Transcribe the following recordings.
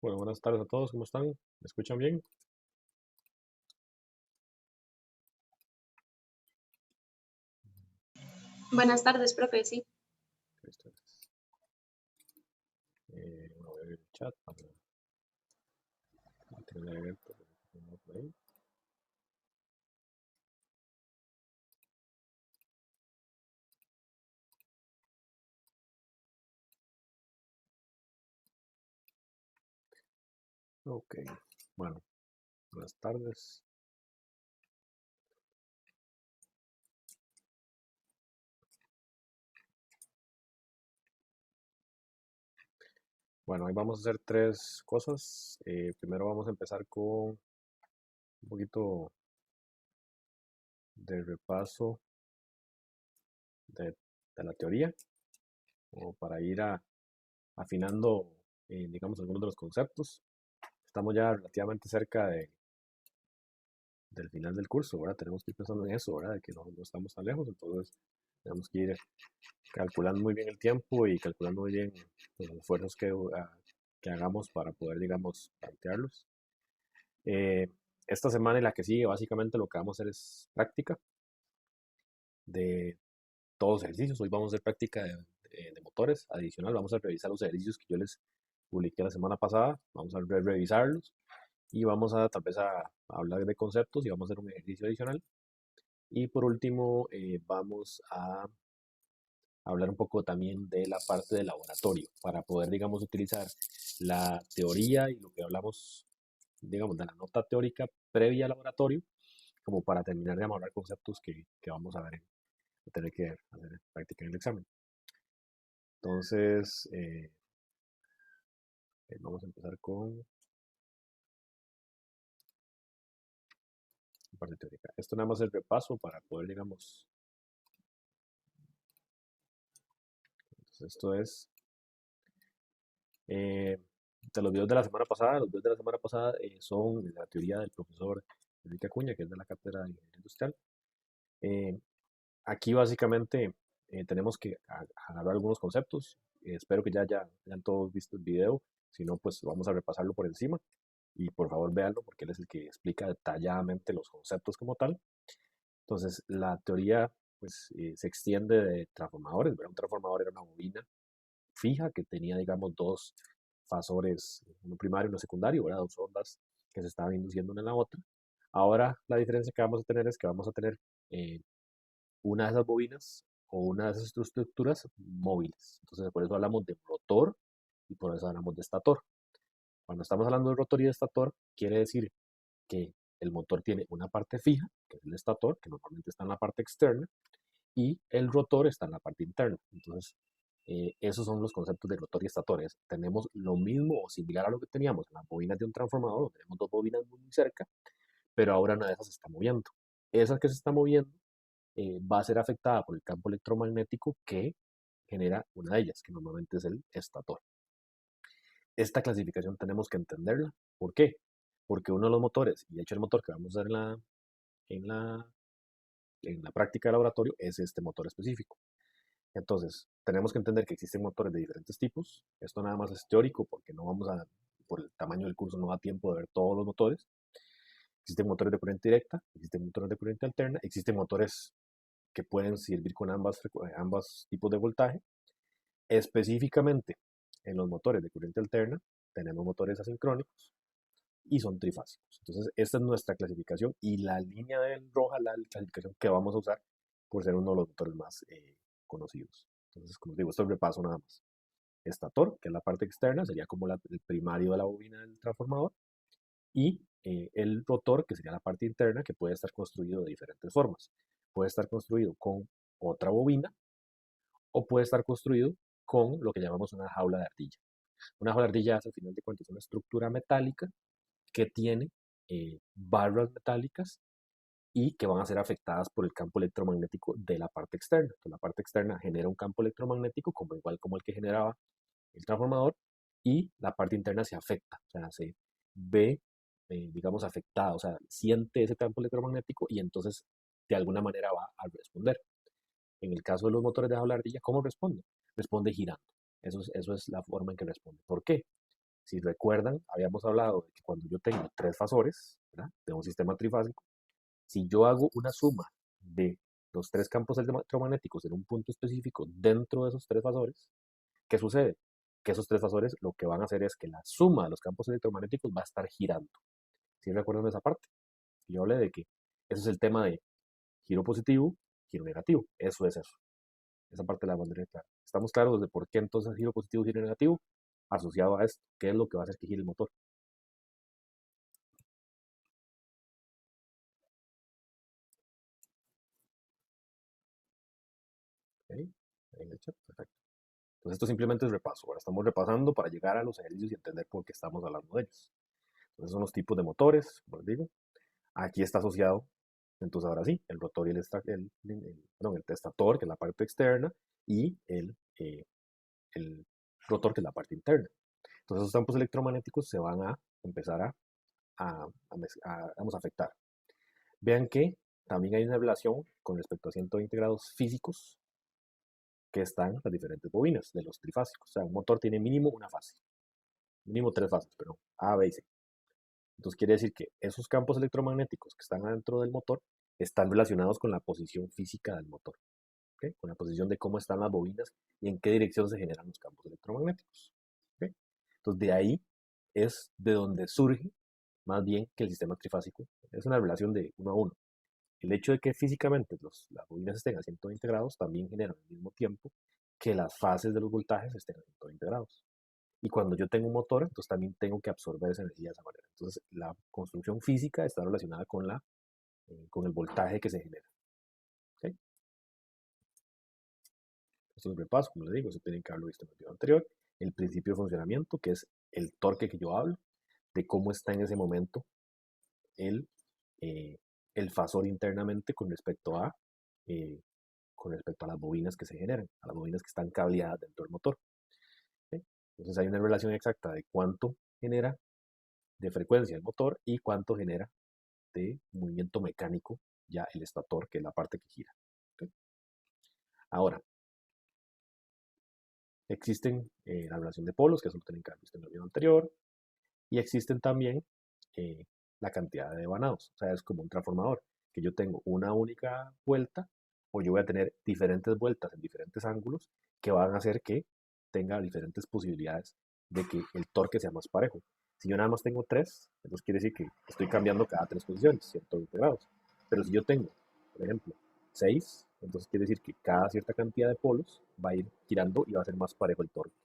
Bueno, buenas tardes a todos, ¿cómo están? ¿Me escuchan bien? Buenas tardes, espero que sí. Listo. Bueno, voy a abrir el chat para tener abierto. Por ahí. Ok, bueno, buenas tardes. Bueno, hoy vamos a hacer tres cosas. Primero vamos a empezar con un poquito de repaso de, de la teoría, o para ir afinando, digamos, algunos de los conceptos. Estamos ya relativamente cerca del final del curso, ¿verdad? Tenemos que ir pensando en eso, ¿verdad? De que no estamos tan lejos, entonces tenemos que ir calculando muy bien el tiempo y calculando muy bien los esfuerzos que hagamos para poder, digamos, plantearlos. Eh, esta semana y la que sigue, básicamente lo que vamos a hacer es práctica de todos los ejercicios. Hoy vamos a hacer práctica de motores adicional. Vamos a revisar los ejercicios que yo les publiqué la semana pasada. Vamos a revisarlos y vamos a tal vez a hablar de conceptos y vamos a hacer un ejercicio adicional. Y por último, vamos a hablar un poco también de la parte del laboratorio para poder, digamos, utilizar la teoría y lo que hablamos, digamos, de la nota teórica previa al laboratorio, como para terminar de amarrar conceptos que vamos a ver, a tener que hacer en práctica en el examen. Entonces, vamos a empezar con la parte teórica. Esto nada más es el repaso para poder, digamos, entonces esto es eh, de los videos de la semana pasada. Los videos de la semana pasada son de la teoría del profesor Enrique Acuña, que es de la cátedra de Ingeniería Industrial. Eh, Aquí básicamente tenemos que agarrar algunos conceptos. Espero que ya hayan todos visto el video. Si no, pues vamos a repasarlo por encima. Y por favor véanlo porque él es el que explica detalladamente los conceptos como tal. Entonces, la teoría pues, se extiende de transformadores, ¿verdad? Un transformador era una bobina fija que tenía, digamos, dos fasores, uno primario y uno secundario, ¿verdad? Dos ondas que se estaban induciendo una en la otra. Ahora, la diferencia que vamos a tener es que vamos a tener eh, una de esas bobinas o una de esas estructuras móviles. Entonces, por eso hablamos de rotor y por eso hablamos de estator. Cuando estamos hablando de rotor y de estator, quiere decir que el motor tiene una parte fija, que es el estator, que normalmente está en la parte externa, y el rotor está en la parte interna. Entonces, esos son los conceptos de rotor y estator. Tenemos lo mismo o similar a lo que teníamos en las bobinas de un transformador, tenemos dos bobinas muy cerca, pero ahora una de esas se está moviendo. Esa que se está moviendo va a ser afectada por el campo electromagnético que genera una de ellas, que normalmente es el estator. Esta clasificación tenemos que entenderla. ¿Por qué? Porque uno de los motores, y de hecho el motor que vamos a ver en la, en la práctica de laboratorio, es este motor específico. Entonces, tenemos que entender que existen motores de diferentes tipos. Esto nada más es teórico porque no vamos a, por el tamaño del curso, no da tiempo de ver todos los motores. Existen motores de corriente directa, existen motores de corriente alterna, existen motores que pueden servir con ambos tipos de voltaje. Específicamente, en los motores de corriente alterna, tenemos motores asincrónicos y son trifásicos. Entonces, esta es nuestra clasificación y la línea del roja, la clasificación que vamos a usar por ser uno de los motores más conocidos. Entonces, como digo, esto es el repaso nada más. Estator, que es la parte externa, sería como el primario de la bobina del transformador, y el rotor, que sería la parte interna, que puede estar construido de diferentes formas. Puede estar construido con otra bobina o puede estar construido con lo que llamamos una jaula de ardilla. Una jaula de ardilla es, al final de cuentas, una estructura metálica que tiene barras metálicas y que van a ser afectadas por el campo electromagnético de la parte externa. Entonces, la parte externa genera un campo electromagnético como igual como el que generaba el transformador y la parte interna se afecta, o sea, se ve, digamos, afectada, o sea, siente ese campo electromagnético y entonces de alguna manera va a responder. En el caso de los motores de jaula de ardilla, ¿cómo responde? Responde girando. Eso es la forma en que responde. ¿Por qué? Si recuerdan, habíamos hablado de que cuando yo tengo tres fasores, ¿verdad?, de un sistema trifásico, si yo hago una suma de los tres campos electromagnéticos en un punto específico dentro de esos tres fasores, ¿qué sucede? Que esos tres fasores lo que van a hacer es que la suma de los campos electromagnéticos va a estar girando. ¿Sí recuerdan esa parte? Yo hablé de que ese es el tema de giro positivo, giro negativo. Eso es eso. Esa parte la pondré clara. ¿Estamos claros de por qué entonces giro positivo, giro negativo? Asociado a esto, ¿qué es lo que va a hacer que gire el motor? ¿Ok? En el chat, perfecto. Entonces esto simplemente es repaso. Ahora estamos repasando para llegar a los ejercicios y entender por qué estamos hablando de ellos. Entonces son los tipos de motores, como les digo. Aquí está asociado, entonces ahora sí, el rotor y el testator, que es la parte externa, y el rotor, que es la parte interna. Entonces esos campos electromagnéticos se van a empezar vamos a afectar. Vean que también hay una relación con respecto a 120 grados físicos que están las diferentes bobinas de los trifásicos. O sea, un motor tiene mínimo una fase, mínimo tres fases, pero A, B y C. Entonces quiere decir que esos campos electromagnéticos que están adentro del motor están relacionados con la posición física del motor, ¿ok?, con la posición de cómo están las bobinas y en qué dirección se generan los campos electromagnéticos, ¿ok? Entonces de ahí es de donde surge más bien que el sistema trifásico es una relación de uno a uno. El hecho de que físicamente las bobinas estén a 120 grados también genera al mismo tiempo que las fases de los voltajes estén a 120 grados. Y cuando yo tengo un motor, entonces también tengo que absorber esa energía de esa manera. Entonces, la construcción física está relacionada con el voltaje que se genera. ¿Ok? Esto es un repaso, como les digo, eso tienen que haberlo visto en el video anterior. El principio de funcionamiento, que es el torque que yo hablo, de cómo está en ese momento el, eh, el fasor internamente eh, con respecto a las bobinas que se generan, a las bobinas que están cableadas dentro del motor. ¿Ok? Entonces hay una relación exacta de cuánto genera de frecuencia el motor y cuánto genera de movimiento mecánico ya el estator, que es la parte que gira. ¿Ok? Ahora, existen la relación de polos, que eso lo tienen que haber visto en el video anterior, y existen también eh, la cantidad de devanados. O sea, es como un transformador, que yo tengo una única vuelta, o yo voy a tener diferentes vueltas en diferentes ángulos que van a hacer que tenga diferentes posibilidades de que el torque sea más parejo. Si yo nada más tengo tres, entonces quiere decir que estoy cambiando cada tres posiciones, 120 grados. Pero si yo tengo, por ejemplo, seis, entonces quiere decir que cada cierta cantidad de polos va a ir girando y va a ser más parejo el torque.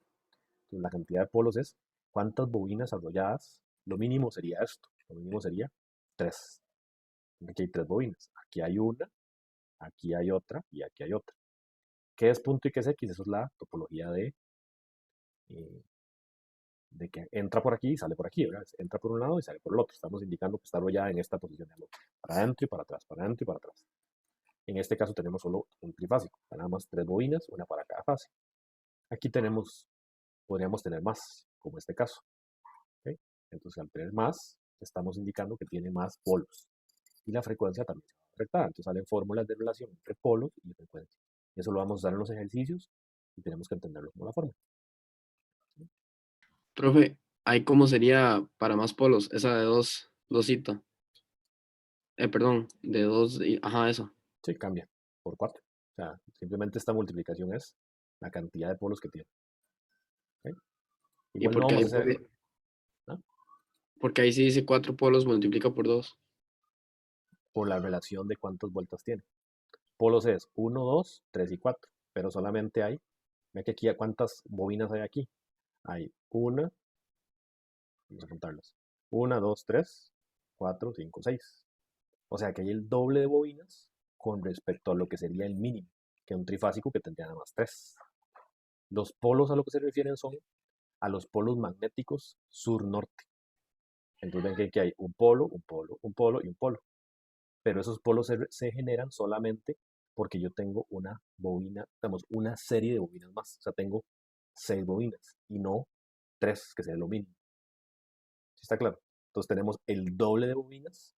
Entonces, la cantidad de polos es cuántas bobinas arrolladas. Lo mínimo sería esto. Lo mínimo sería tres. Aquí hay tres bobinas. Aquí hay una, aquí hay otra y aquí hay otra. ¿Qué es punto y qué es X? Eso es la topología eh, de que entra por aquí y sale por aquí, ¿verdad? Entra por un lado y sale por el otro. Estamos indicando que está arrollada en esta posición del otro. Para adentro y para atrás, para adentro y para atrás. En este caso tenemos solo un trifásico. Nada más tres bobinas, una para cada fase. Aquí podríamos tener más, como este caso. ¿Ok? Entonces, al tener más, estamos indicando que tiene más polos. Y la frecuencia también se va a afectar. Entonces, salen fórmulas de relación entre polos y frecuencia. Eso lo vamos a usar en los ejercicios y tenemos que entenderlo como la fórmula. ¿Sí? Profe, ¿ahí cómo sería para más polos? Esa de dosita. Perdón, de dos, ajá, eso. Sí, cambia por 4. O sea, simplemente esta multiplicación es la cantidad de polos que tiene. ¿Ok? ¿Y Igual no porque vamos a ahí, hacer, ¿no?, porque ahí sí dice 4 polos multiplica por 2? por la relación de cuántas vueltas tiene. Polos es 1, 2, 3 y 4, pero solamente hay, ve que aquí, ¿cuántas bobinas hay aquí? Hay una, vamos a contarlas, 1, 2, 3, 4, 5, 6. O sea que hay el doble de bobinas con respecto a lo que sería el mínimo, que un trifásico que tendría nada más 3. Los polos a lo que se refieren son a los polos magnéticos sur-norte. Entonces ven que aquí hay un polo, un polo, un polo y un polo. Pero esos polos se generan solamente porque yo tengo una bobina, digamos, una serie de bobinas más. O sea, tengo 6 bobinas y no 3, que sería lo mínimo. ¿Sí está claro? Entonces tenemos el doble de bobinas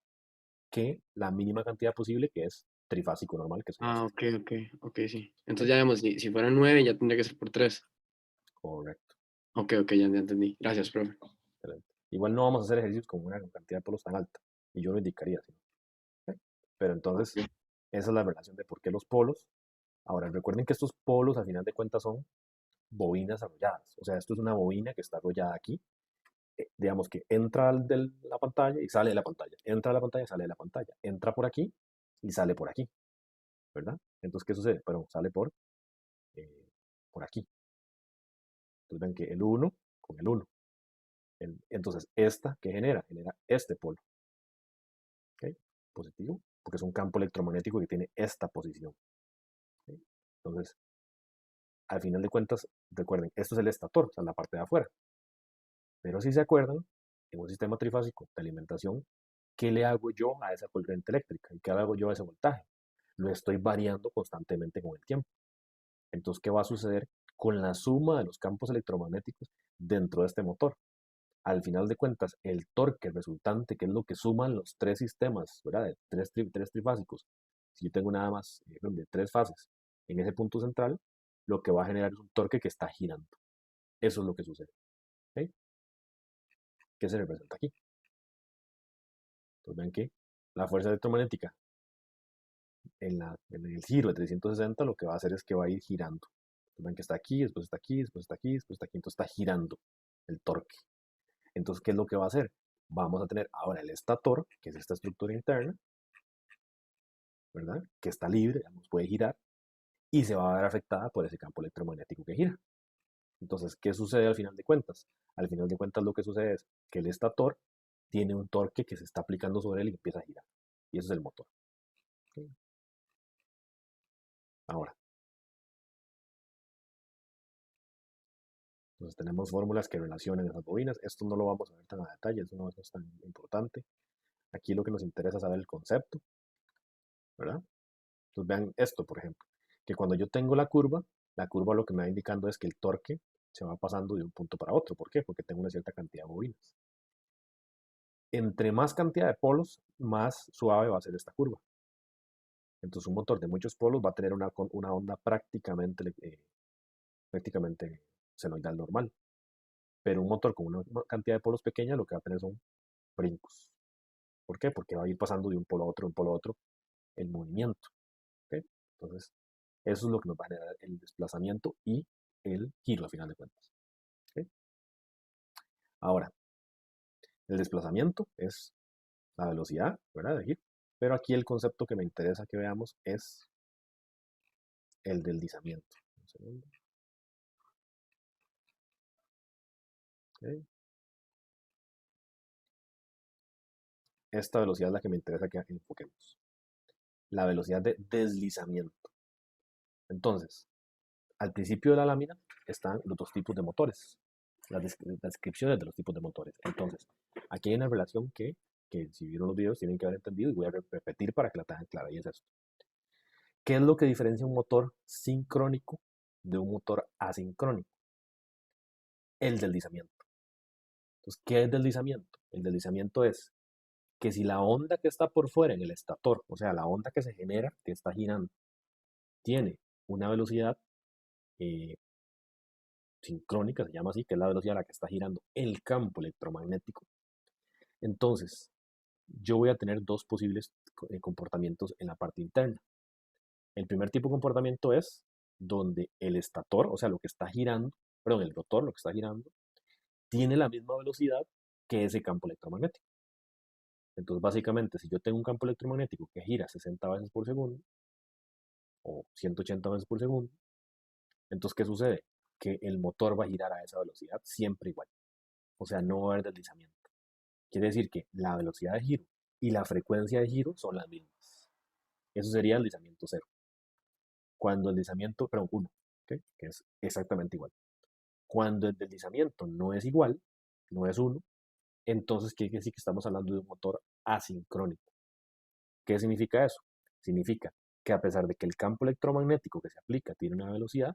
que la mínima cantidad posible, que es trifásico normal, que son Ah, estas. ok, sí. ¿Ok? Entonces ya vemos, si fueran 9 ya tendría que ser por 3. Correcto. Ok, ok, ya entendí. Gracias, profe. Excelente. Igual no vamos a hacer ejercicios con una cantidad de polos tan alta, y yo lo indicaría, ¿sí? ¿Ok? Pero entonces, Ok. esa es la relación de por qué los polos. Ahora, recuerden que estos polos, al final de cuentas, son bobinas arrolladas. O sea, esto es una bobina que está arrollada aquí. Digamos que entra de la pantalla y sale de la pantalla. Entra a la pantalla y sale de la pantalla. Entra por aquí y sale por aquí, ¿verdad? Entonces, ¿qué sucede? Pero sale por aquí. Entonces ven que el uno con el uno. Entonces, esta, ¿qué genera? Genera este polo. ¿Ok? Positivo, porque es un campo electromagnético que tiene esta posición. ¿Ok? Entonces, al final de cuentas, recuerden, esto es el estator, o sea, la parte de afuera. Pero si se acuerdan, en un sistema trifásico de alimentación, ¿qué le hago yo a esa corriente eléctrica? ¿Y qué le hago yo a ese voltaje? Lo estoy variando constantemente con el tiempo. Entonces, ¿qué va a suceder con la suma de los campos electromagnéticos dentro de este motor? Al final de cuentas, el torque resultante, que es lo que suman los tres sistemas, ¿verdad? De tres trifásicos. Si yo tengo nada más de tres fases en ese punto central, lo que va a generar es un torque que está girando. Eso es lo que sucede. ¿Ok? ¿Qué se representa aquí? Entonces ven que la fuerza electromagnética en el giro de 360 lo que va a hacer es que va a ir girando. Entonces ven que está aquí, después está aquí, después está aquí, después está aquí, entonces está girando el torque. Entonces, ¿qué es lo que va a hacer? Vamos a tener ahora el estator, que es esta estructura interna, ¿verdad? Que está libre, digamos, puede girar, y se va a ver afectada por ese campo electromagnético que gira. Entonces, ¿qué sucede al final de cuentas? Al final de cuentas lo que sucede es que el estator tiene un torque que se está aplicando sobre él y empieza a girar. Y eso es el motor. ¿Ok? Ahora, entonces tenemos fórmulas que relacionan esas bobinas. Esto no lo vamos a ver tan a detalle, eso no es tan importante. Aquí lo que nos interesa es saber el concepto, ¿verdad? Entonces vean esto, por ejemplo, que cuando yo tengo la curva lo que me va indicando es que el torque se va pasando de un punto para otro. ¿Por qué? Porque tengo una cierta cantidad de bobinas. Entre más cantidad de polos, más suave va a ser esta curva. Entonces un motor de muchos polos va a tener una onda prácticamente senoidal normal. Pero un motor con una cantidad de polos pequeña lo que va a tener son brincos. ¿Por qué? Porque va a ir pasando de un polo a otro, el movimiento. ¿Ok? Entonces, eso es lo que nos va a generar el desplazamiento y el giro, a final de cuentas. ¿Ok? Ahora, el desplazamiento es la velocidad, ¿verdad? De giro. Pero aquí el concepto que me interesa que veamos es el deslizamiento. Un segundo. ¿Ok? Esta velocidad es la que me interesa que enfoquemos. La velocidad de deslizamiento. Entonces, al principio de la lámina están los dos tipos de motores, las descripciones de los tipos de motores. Entonces, aquí hay una relación que si vieron los videos tienen que haber entendido y voy a repetir para que la tengan clara y es esto. ¿Qué es lo que diferencia un motor sincrónico de un motor asincrónico? El deslizamiento. Entonces, ¿qué es deslizamiento? El deslizamiento es que si la onda que está por fuera en el estator, o sea, la onda que se genera, que está girando, tiene una velocidad eh, sincrónica, se llama así, que es la velocidad a la que está girando el campo electromagnético, entonces yo voy a tener dos posibles comportamientos en la parte interna. El primer tipo de comportamiento es donde el estator, o sea, lo que está girando, perdón, el rotor, lo que está girando, tiene la misma velocidad que ese campo electromagnético. Entonces, básicamente, si yo tengo un campo electromagnético que gira 60 veces por segundo o 180 veces por segundo, entonces, ¿qué sucede? Que el motor va a girar a esa velocidad siempre igual. O sea, no va a haber deslizamiento. Quiere decir que la velocidad de giro y la frecuencia de giro son las mismas. Eso sería el deslizamiento cero. Cuando el deslizamiento, perdón, 1, ¿okay? Que es exactamente igual. Cuando el deslizamiento no es igual, no es 1, entonces quiere decir que estamos hablando de un motor asincrónico. ¿Qué significa eso? Significa que a pesar de que el campo electromagnético que se aplica tiene una velocidad,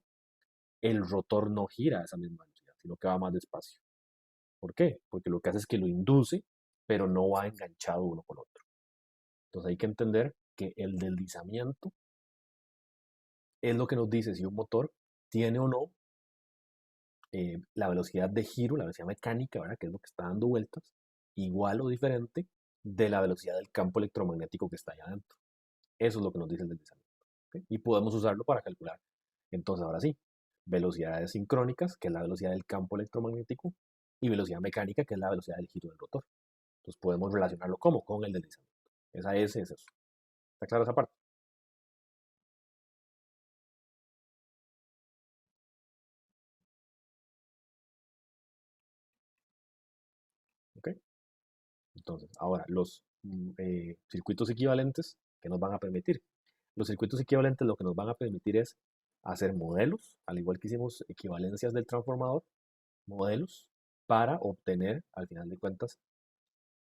el rotor no gira a esa misma velocidad, sino que va más despacio. ¿Por qué? Porque lo que hace es que lo induce, pero no va enganchado uno con otro. Entonces hay que entender que el deslizamiento es lo que nos dice si un motor tiene o no la velocidad de giro, la velocidad mecánica, ¿verdad? Que es lo que está dando vueltas, igual o diferente de la velocidad del campo electromagnético que está allá adentro. Eso es lo que nos dice el deslizamiento. ¿Ok? Y podemos usarlo para calcular. Entonces, ahora sí, velocidades sincrónicas, que es la velocidad del campo electromagnético, y velocidad mecánica, que es la velocidad del giro del rotor. Entonces, podemos relacionarlo como con el deslizamiento. Esa es eso. ¿Está clara esa parte? ¿Ok? Entonces, ahora, los circuitos equivalentes que nos van a permitir. Los circuitos equivalentes lo que nos van a permitir es hacer modelos, al igual que hicimos equivalencias del transformador, modelos para obtener, al final de cuentas,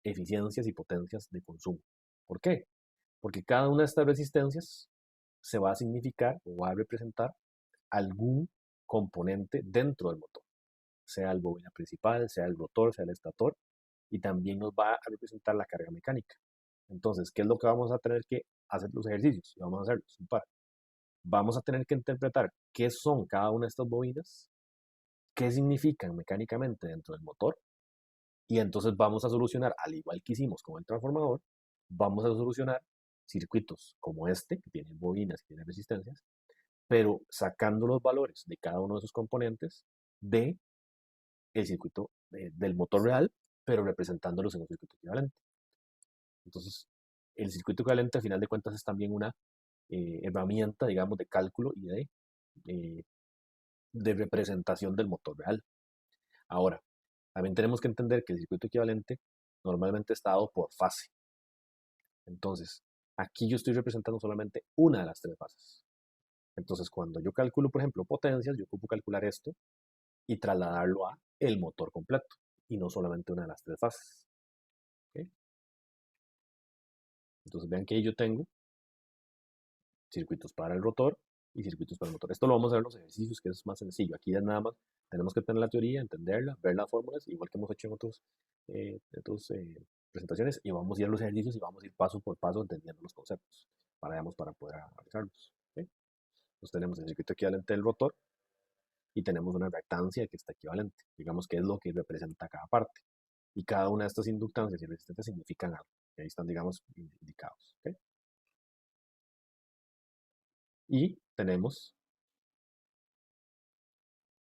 eficiencias y potencias de consumo. ¿Por qué? Porque cada una de estas resistencias se va a significar o va a representar algún componente dentro del motor, sea el bobina principal, sea el rotor, sea el estator, y también nos va a representar la carga mecánica. Entonces, ¿qué es lo que vamos a tener que hacer los ejercicios? Y vamos a hacerlos un par. Vamos a tener que interpretar qué son cada una de estas bobinas, qué significan mecánicamente dentro del motor, y entonces vamos a solucionar, al igual que hicimos con el transformador, vamos a solucionar circuitos como este, que tiene bobinas, que tiene resistencias, pero sacando los valores de cada uno de esos componentes de el circuito del motor real, pero representándolos en un circuito equivalente. Entonces, el circuito equivalente, al final de cuentas, es también una herramienta, digamos, de cálculo y eh, de representación del motor real. Ahora, también tenemos que entender que el circuito equivalente normalmente está dado por fase. Entonces, aquí yo estoy representando solamente una de las tres fases. Entonces, cuando yo calculo, por ejemplo, potencias, yo ocupo calcular esto y trasladarlo a el motor completo y no solamente una de las tres fases. ¿Ok? Entonces, vean que ahí yo tengo circuitos para el rotor y circuitos para el motor. Esto lo vamos a ver en los ejercicios, que es más sencillo. Aquí ya nada más tenemos que tener la teoría, entenderla, ver las fórmulas, igual que hemos hecho en otras presentaciones, y vamos a ir a los ejercicios y vamos a ir paso por paso entendiendo los conceptos para poder analizarlos. ¿Okay? Entonces tenemos el circuito equivalente del rotor y tenemos una reactancia que está equivalente, digamos que es lo que representa cada parte. Y cada una de estas inductancias y resistencias significan algo, que ahí están, digamos, indicados. ¿Okay? Y tenemos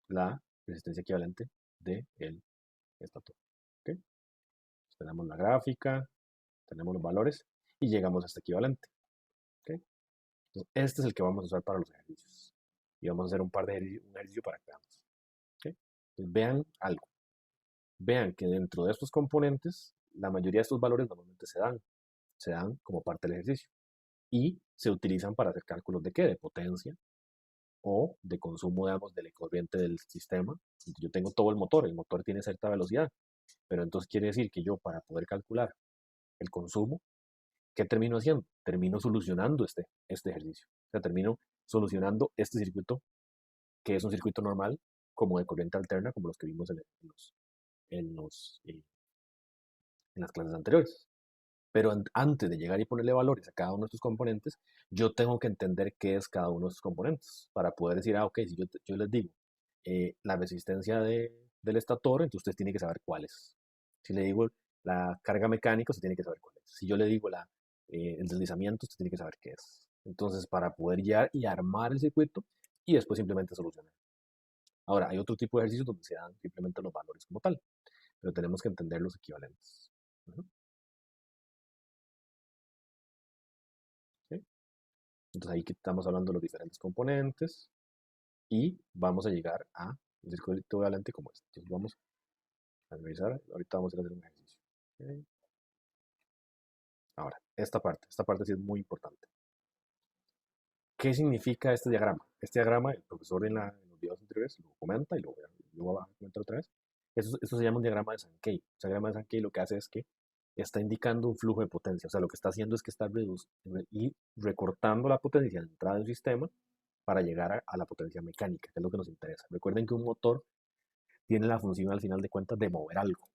la resistencia equivalente del estator. ¿Okay? Entonces, tenemos la gráfica, tenemos los valores y llegamos a este equivalente. ¿Okay? Entonces, este es el que vamos a usar para los ejercicios. Y vamos a hacer un par de ejercicios, un ejercicio para que veamos. ¿Okay? Entonces, vean algo. Vean que dentro de estos componentes, la mayoría de estos valores normalmente se dan como parte del ejercicio. Y se utilizan para hacer cálculos de qué? De potencia o de consumo, digamos, de la corriente del sistema. Yo tengo todo el motor tiene cierta velocidad, pero entonces quiere decir que yo para poder calcular el consumo, ¿qué termino haciendo? Termino solucionando este ejercicio. O sea, termino solucionando este circuito, que es un circuito normal, como de corriente alterna, como los que vimos en, los, en las clases anteriores. Pero antes de llegar y ponerle valores a cada uno de estos componentes, yo tengo que entender qué es cada uno de estos componentes para poder decir, ok, si yo les digo la resistencia del estator, entonces usted tiene que saber cuál es. Si le digo la carga mecánica, usted tiene que saber cuál es. Si yo le digo el deslizamiento, usted tiene que saber qué es. Entonces, para poder guiar y armar el circuito y después simplemente solucionar. Ahora, hay otro tipo de ejercicios donde se dan simplemente los valores como tal, pero tenemos que entender los equivalentes. Uh-huh. ¿Sí? Entonces ahí que estamos hablando de los diferentes componentes y vamos a llegar a un circuito equivalente como este. Entonces vamos a revisar, ahorita vamos a hacer un ejercicio. ¿Okay? Ahora, esta parte sí es muy importante. ¿Qué significa este diagrama? Este diagrama, el profesor en los videos anteriores lo comenta y lo voy a comentar otra vez. Esto se llama un diagrama de Sankey. El diagrama de Sankey lo que hace es que está indicando un flujo de potencia. O sea, lo que está haciendo es que está y recortando la potencia de entrada de un sistema para llegar a la potencia mecánica, que es lo que nos interesa. Recuerden que un motor tiene la función al final de cuentas de mover algo.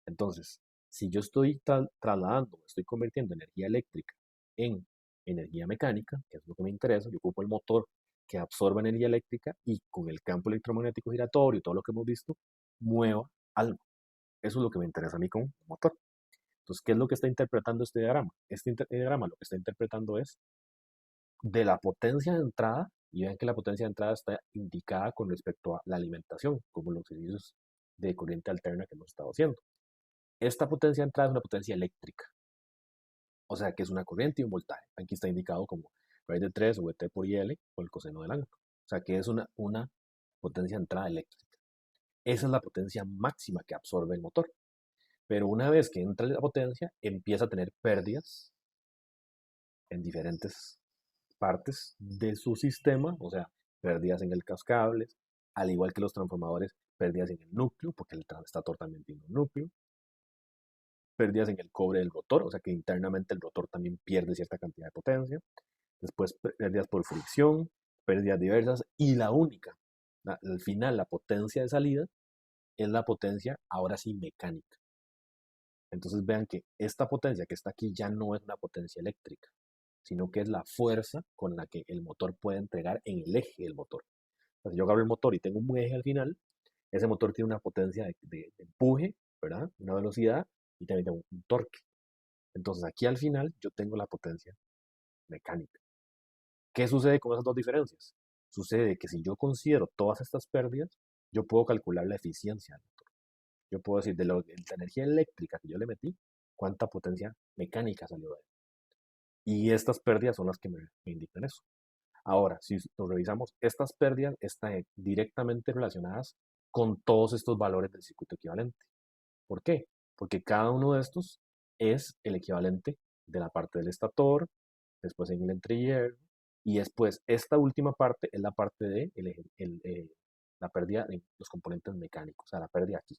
Entonces, si yo estoy trasladando, estoy convirtiendo energía eléctrica en energía mecánica, que es lo que me interesa, yo ocupo el motor que absorba energía eléctrica y con el campo electromagnético giratorio y todo lo que hemos visto, mueva algo. Eso es lo que me interesa a mí como motor. Entonces, ¿qué es lo que está interpretando este diagrama? Este diagrama lo que está interpretando es de la potencia de entrada, y vean que la potencia de entrada está indicada con respecto a la alimentación, como los servicios de corriente alterna que hemos estado haciendo. Esta potencia de entrada es una potencia eléctrica, o sea que es una corriente y un voltaje. Aquí está indicado como raíz de 3 VT por IL por el coseno del ángulo. O sea que es una potencia de entrada eléctrica. Esa es la potencia máxima que absorbe el motor. Pero una vez que entra la potencia, empieza a tener pérdidas en diferentes partes de su sistema, o sea, pérdidas en el cascables, al igual que los transformadores, pérdidas en el núcleo, porque el transistor también tiene un núcleo, pérdidas en el cobre del rotor, o sea que internamente el rotor también pierde cierta cantidad de potencia, después pérdidas por fricción, pérdidas diversas, y la única, al final la potencia de salida es la potencia ahora sí mecánica. Entonces vean que esta potencia que está aquí ya no es una potencia eléctrica, sino que es la fuerza con la que el motor puede entregar en el eje del motor. O sea, si yo agarro el motor y tengo un eje al final, ese motor tiene una potencia de empuje, ¿verdad? Una velocidad y también tiene un torque. Entonces aquí al final yo tengo la potencia mecánica. ¿Qué sucede con esas dos diferencias? Sucede que si yo considero todas estas pérdidas, yo puedo calcular la eficiencia del motor. Yo puedo decir de la energía eléctrica que yo le metí, cuánta potencia mecánica salió de él. Y estas pérdidas son las que me indican eso. Ahora, si nos revisamos, estas pérdidas están directamente relacionadas con todos estos valores del circuito equivalente. ¿Por qué? Porque cada uno de estos es el equivalente de la parte del estator, después en el entrehierro, y después esta última parte es la parte de la pérdida de los componentes mecánicos, o sea, la pérdida aquí.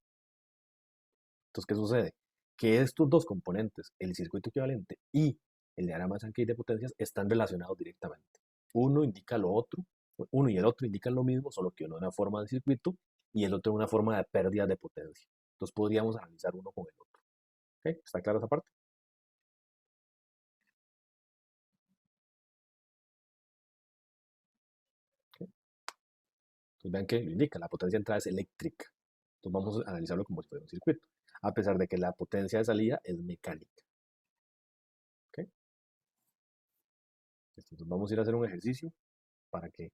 Entonces, ¿qué sucede? Que estos dos componentes, el circuito equivalente y el diagrama de Sankey de potencias, están relacionados directamente. Uno indica lo otro, uno y el otro indican lo mismo, solo que uno es una forma de circuito y el otro es una forma de pérdida de potencia. Entonces podríamos analizar uno con el otro. ¿Ok? ¿Está clara esa parte? ¿Ok? Entonces vean que lo indica, la potencia de entrada es eléctrica. Entonces vamos a analizarlo como si fuera un circuito, a pesar de que la potencia de salida es mecánica. ¿Ok? Entonces vamos a ir a hacer un ejercicio para que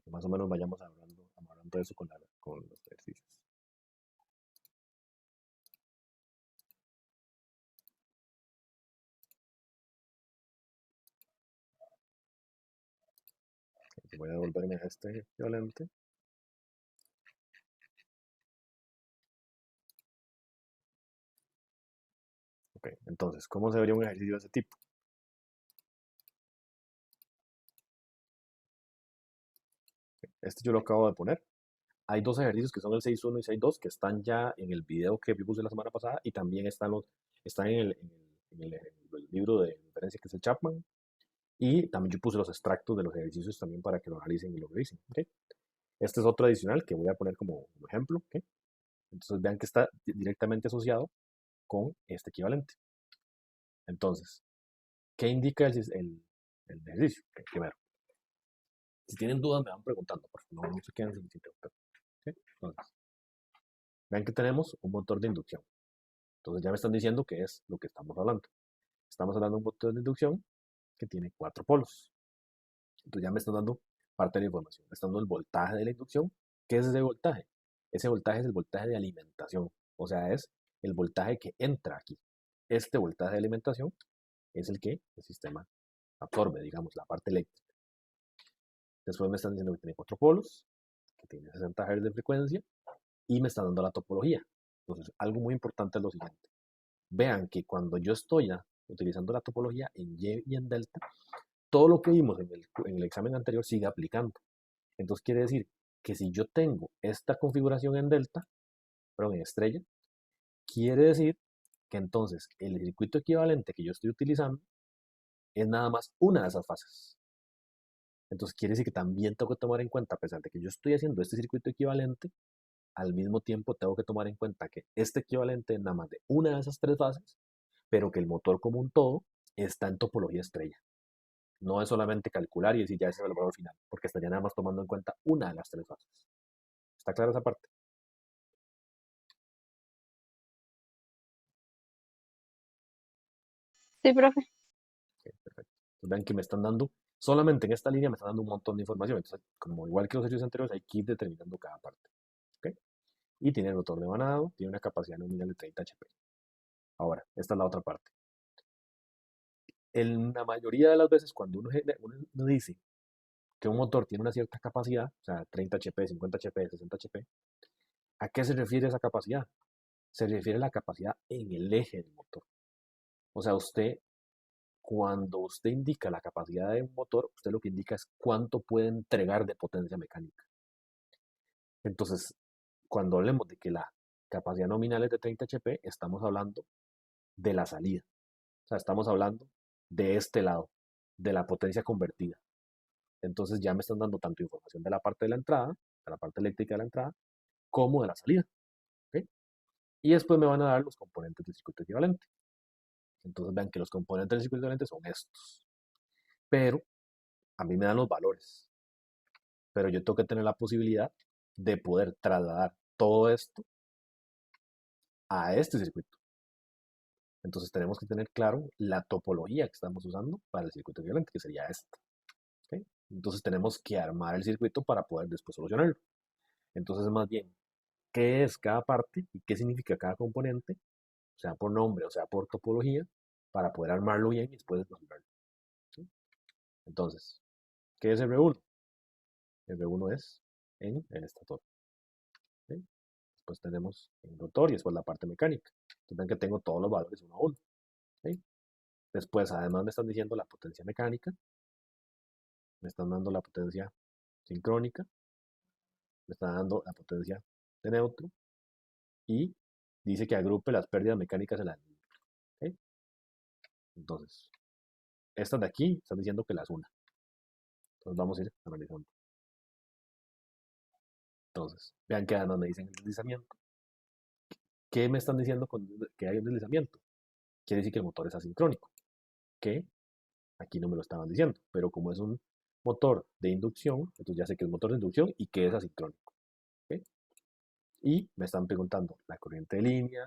más o menos vayamos hablando de eso con los ejercicios. Voy a devolverme a este equivalente. Ok, entonces, ¿cómo se vería un ejercicio de ese tipo? Este yo lo acabo de poner. Hay dos ejercicios que son el 6.1 y 6.2 que están ya en el video que yo puse la semana pasada y también están en el libro de referencia que es el Chapman. Y también yo puse los extractos de los ejercicios también para que lo analicen y lo revisen. ¿Okay? Este es otro adicional que voy a poner como ejemplo. ¿Okay? Entonces vean que está directamente asociado con este equivalente. Entonces, ¿qué indica el ejercicio? Okay, primero, si tienen dudas me van preguntando, por favor, no se queden sin preguntar. ¿Okay? Entonces, vean que tenemos un motor de inducción. Entonces ya me están diciendo qué es lo que estamos hablando. Estamos hablando de un motor de inducción que tiene 4 polos. Entonces ya me están dando parte de la información. Me están dando el voltaje de la inducción. ¿Qué es ese voltaje? Ese voltaje es el voltaje de alimentación. O sea, es el voltaje que entra aquí. Este voltaje de alimentación es el que el sistema absorbe, digamos, la parte eléctrica. Después me están diciendo que tiene 4 polos, que tiene 60 Hz de frecuencia y me están dando la topología. Entonces, algo muy importante es lo siguiente. Vean que cuando yo estoy utilizando la topología en Y y en delta, todo lo que vimos en el examen anterior sigue aplicando. Entonces quiere decir que si yo tengo esta configuración en delta, perdón, en estrella, quiere decir que entonces el circuito equivalente que yo estoy utilizando es nada más una de esas fases. Entonces quiere decir que también tengo que tomar en cuenta, a pesar de que yo estoy haciendo este circuito equivalente, al mismo tiempo tengo que tomar en cuenta que este equivalente es nada más de una de esas tres fases, pero que el motor como un todo está en topología estrella. No es solamente calcular y decir ya ese es el valor final, porque estaría nada más tomando en cuenta una de las tres fases. ¿Está clara esa parte? Sí, profe. Ok, perfecto. Entonces, vean que me están dando, solamente en esta línea me están dando un montón de información. Entonces, como igual que los ejercicios anteriores, hay que ir determinando cada parte. ¿Ok? Y tiene el rotor de vanado, tiene una capacidad nominal de 30 HP. Ahora, esta es la otra parte. En la mayoría de las veces, cuando uno dice que un motor tiene una cierta capacidad, o sea, 30 HP, 50 HP, 60 HP, ¿a qué se refiere esa capacidad? Se refiere a la capacidad en el eje del motor. O sea, cuando usted indica la capacidad de un motor, usted lo que indica es cuánto puede entregar de potencia mecánica. Entonces, cuando hablemos de que la capacidad nominal es de 30 HP, estamos hablando de la salida. O sea, estamos hablando de este lado, de la potencia convertida. Entonces ya me están dando tanto información de la parte de la entrada, de la parte eléctrica de la entrada, como de la salida. ¿Ok? Y después me van a dar los componentes del circuito equivalente. Entonces vean que los componentes del circuito equivalente son estos. Pero a mí me dan los valores. Pero yo tengo que tener la posibilidad de poder trasladar todo esto a este circuito. Entonces tenemos que tener claro la topología que estamos usando para el circuito equivalente, que sería esta. ¿Ok? Entonces tenemos que armar el circuito para poder después solucionarlo. Entonces más bien, ¿qué es cada parte y qué significa cada componente? O sea por nombre, o sea por topología, para poder armarlo bien y después resolverlo. ¿Sí? Entonces, ¿qué es R1? R1 es en el estator. ¿Sí? Después tenemos el rotor y después la parte mecánica. Entonces ven que tengo todos los valores uno a uno. ¿Sí? Después, además me están diciendo la potencia mecánica, me están dando la potencia sincrónica, me están dando la potencia de neutro y dice que agrupe las pérdidas mecánicas en la línea. ¿Sí? Entonces, estas de aquí están diciendo que las una. Entonces vamos a ir analizando. Entonces, vean que además me dicen el deslizamiento. ¿Qué me están diciendo con que hay un deslizamiento? Quiere decir que el motor es asincrónico, que aquí no me lo estaban diciendo, pero como es un motor de inducción, entonces ya sé que es un motor de inducción y que es asincrónico. ¿Ok? Y me están preguntando la corriente de línea,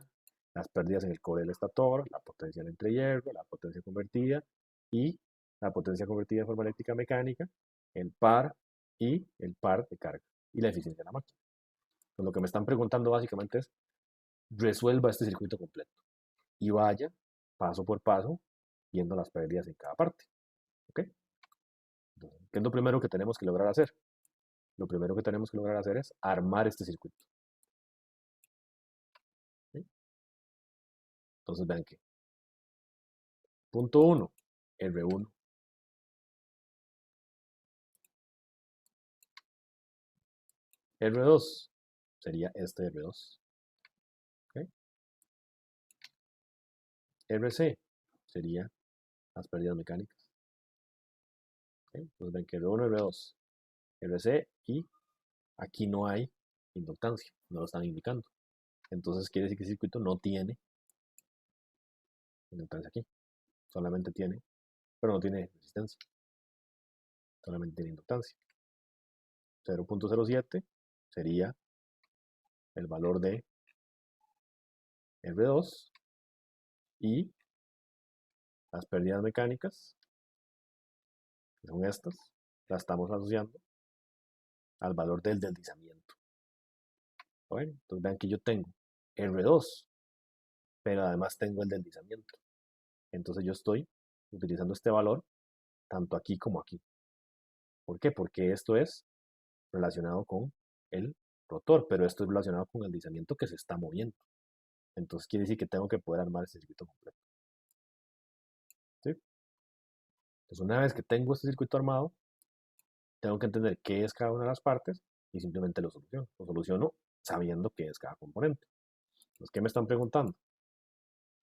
las pérdidas en el cobre del estator, la potencia del entrehierro, la potencia convertida y la potencia convertida de forma eléctrica mecánica, el par y el par de carga y la eficiencia de la máquina. Entonces, lo que me están preguntando básicamente es resuelva este circuito completo y vaya paso por paso viendo las pérdidas en cada parte. ¿Ok? Entonces, ¿qué es lo primero que tenemos que lograr hacer? Lo primero que tenemos que lograr hacer es armar este circuito. ¿Sí? Entonces vean que punto 1, R1. R2 sería este R2. ¿Ok? RC sería las pérdidas mecánicas. ¿Ok? Entonces ven que R1, R2, RC y aquí no hay inductancia, no lo están indicando. Entonces quiere decir que el circuito no tiene inductancia aquí, solamente tiene, pero no tiene resistencia, solamente tiene inductancia. 0.07 sería el valor de R2 y las pérdidas mecánicas, que son estas, las estamos asociando al valor del deslizamiento. Bueno, entonces vean que yo tengo R2, pero además tengo el deslizamiento. Entonces yo estoy utilizando este valor tanto aquí como aquí. ¿Por qué? Porque esto es relacionado con el rotor, pero esto es relacionado con el deslizamiento que se está moviendo. Entonces quiere decir que tengo que poder armar este circuito completo. ¿Sí? Entonces una vez que tengo este circuito armado, tengo que entender qué es cada una de las partes y simplemente lo soluciono. Lo soluciono sabiendo qué es cada componente. Entonces, ¿qué me están preguntando?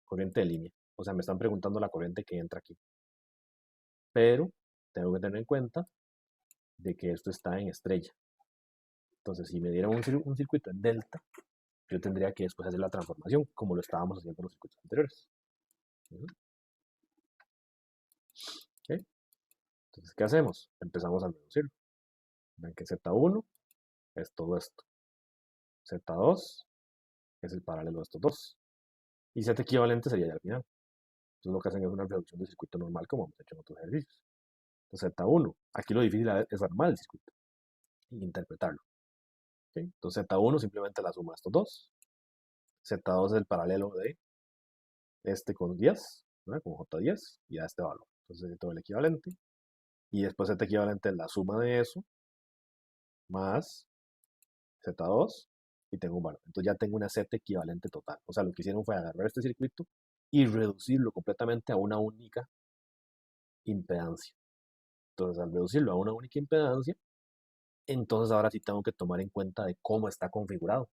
Corriente de línea. O sea, me están preguntando la corriente que entra aquí. Pero tengo que tener en cuenta de que esto está en estrella. Entonces, si me dieran un circuito en delta, yo tendría que después hacer la transformación, como lo estábamos haciendo en los circuitos anteriores. Entonces, ¿qué hacemos? Empezamos a reducirlo. Ven que Z1 es todo esto. Z2 es el paralelo de estos dos. Y Z equivalente sería ya al final. Entonces lo que hacen es una reducción del circuito normal como hemos hecho en otros ejercicios. Entonces Z1, aquí lo difícil es armar el circuito y interpretarlo. ¿Okay? Entonces Z1 simplemente la suma de estos dos. Z2 es el paralelo de este con 10, ¿verdad? Con J10 y a este valor. Entonces todo el equivalente. Y después Z equivalente es la suma de eso más Z2 y tengo un valor. Entonces ya tengo una Z equivalente total. O sea, lo que hicieron fue agarrar este circuito y reducirlo completamente a una única impedancia. Entonces, al reducirlo a una única impedancia, entonces ahora sí tengo que tomar en cuenta de cómo está configurado.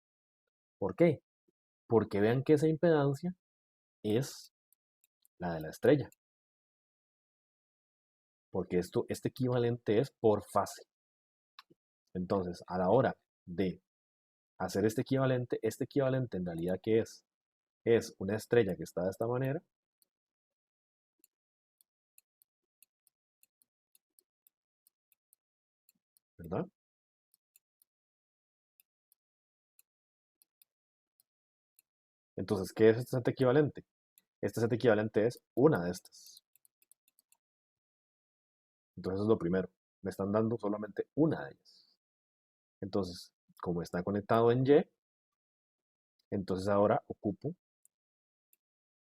¿Por qué? Porque vean que esa impedancia es la de la estrella. Porque este equivalente es por fase. Entonces, a la hora de hacer este equivalente en realidad ¿qué es? Es una estrella que está de esta manera. ¿Verdad? Entonces, ¿qué es este set equivalente? Este set equivalente es una de estas. Entonces, eso es lo primero. Me están dando solamente una de ellas. Entonces, como está conectado en Y, entonces ahora ocupo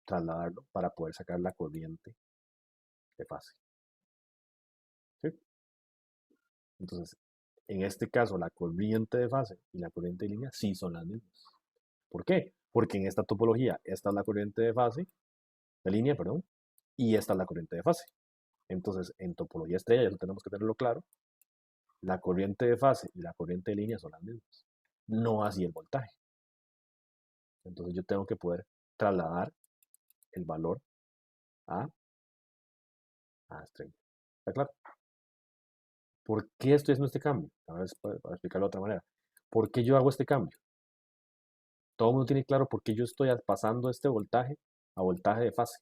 trasladarlo para poder sacar la corriente de fase. ¿Sí? Entonces, en este caso, la corriente de fase y la corriente de línea sí son las mismas. ¿Por qué? Porque en esta topología, esta es la corriente de fase, de línea, perdón, y esta es la corriente de fase. Entonces, en topología estrella, ya eso tenemos que tenerlo claro, la corriente de fase y la corriente de línea son las mismas. No así el voltaje. Entonces, yo tengo que poder trasladar el valor a estrella. ¿Está claro? ¿Por qué estoy haciendo este cambio? A ver, para explicarlo de otra manera. ¿Por qué yo hago este cambio? Todo el mundo tiene claro por qué yo estoy pasando este voltaje a voltaje de fase.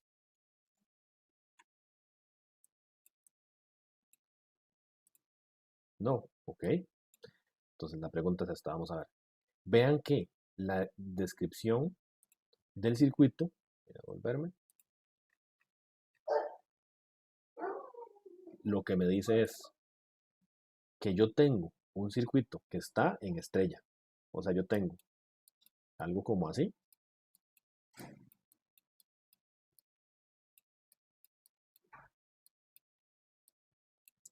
No, ok. Entonces la pregunta es esta, vamos a ver. Vean que la descripción del circuito, voy a volverme, lo que me dice es que yo tengo un circuito que está en estrella. O sea, yo tengo algo como así.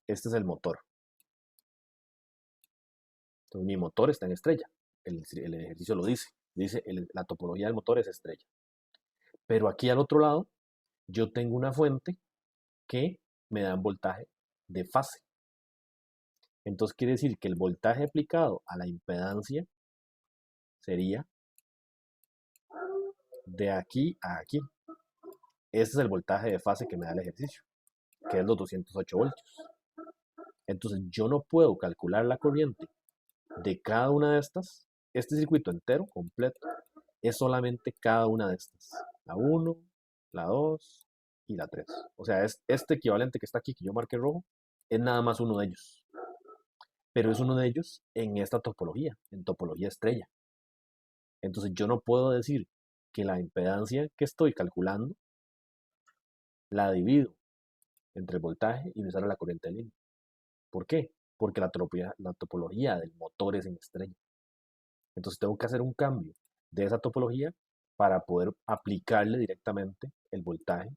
Este es el motor. Entonces mi motor está en estrella. El ejercicio lo dice. Dice, la topología del motor es estrella. Pero aquí al otro lado, yo tengo una fuente que me da un voltaje de fase. Entonces quiere decir que el voltaje aplicado a la impedancia sería de aquí a aquí. Este es el voltaje de fase que me da el ejercicio, que es los 208 voltios. Entonces yo no puedo calcular la corriente de cada una de estas. Este circuito entero, completo, es solamente cada una de estas. La 1, la 2 y la 3. O sea, es este equivalente que está aquí, que yo marqué rojo, es nada más uno de ellos. Pero es uno de ellos en esta topología, en topología estrella. Entonces yo no puedo decir que la impedancia que estoy calculando la divido entre el voltaje y me sale la corriente de línea. ¿Por qué? Porque la topología del motor es en estrella. Entonces tengo que hacer un cambio de esa topología para poder aplicarle directamente el voltaje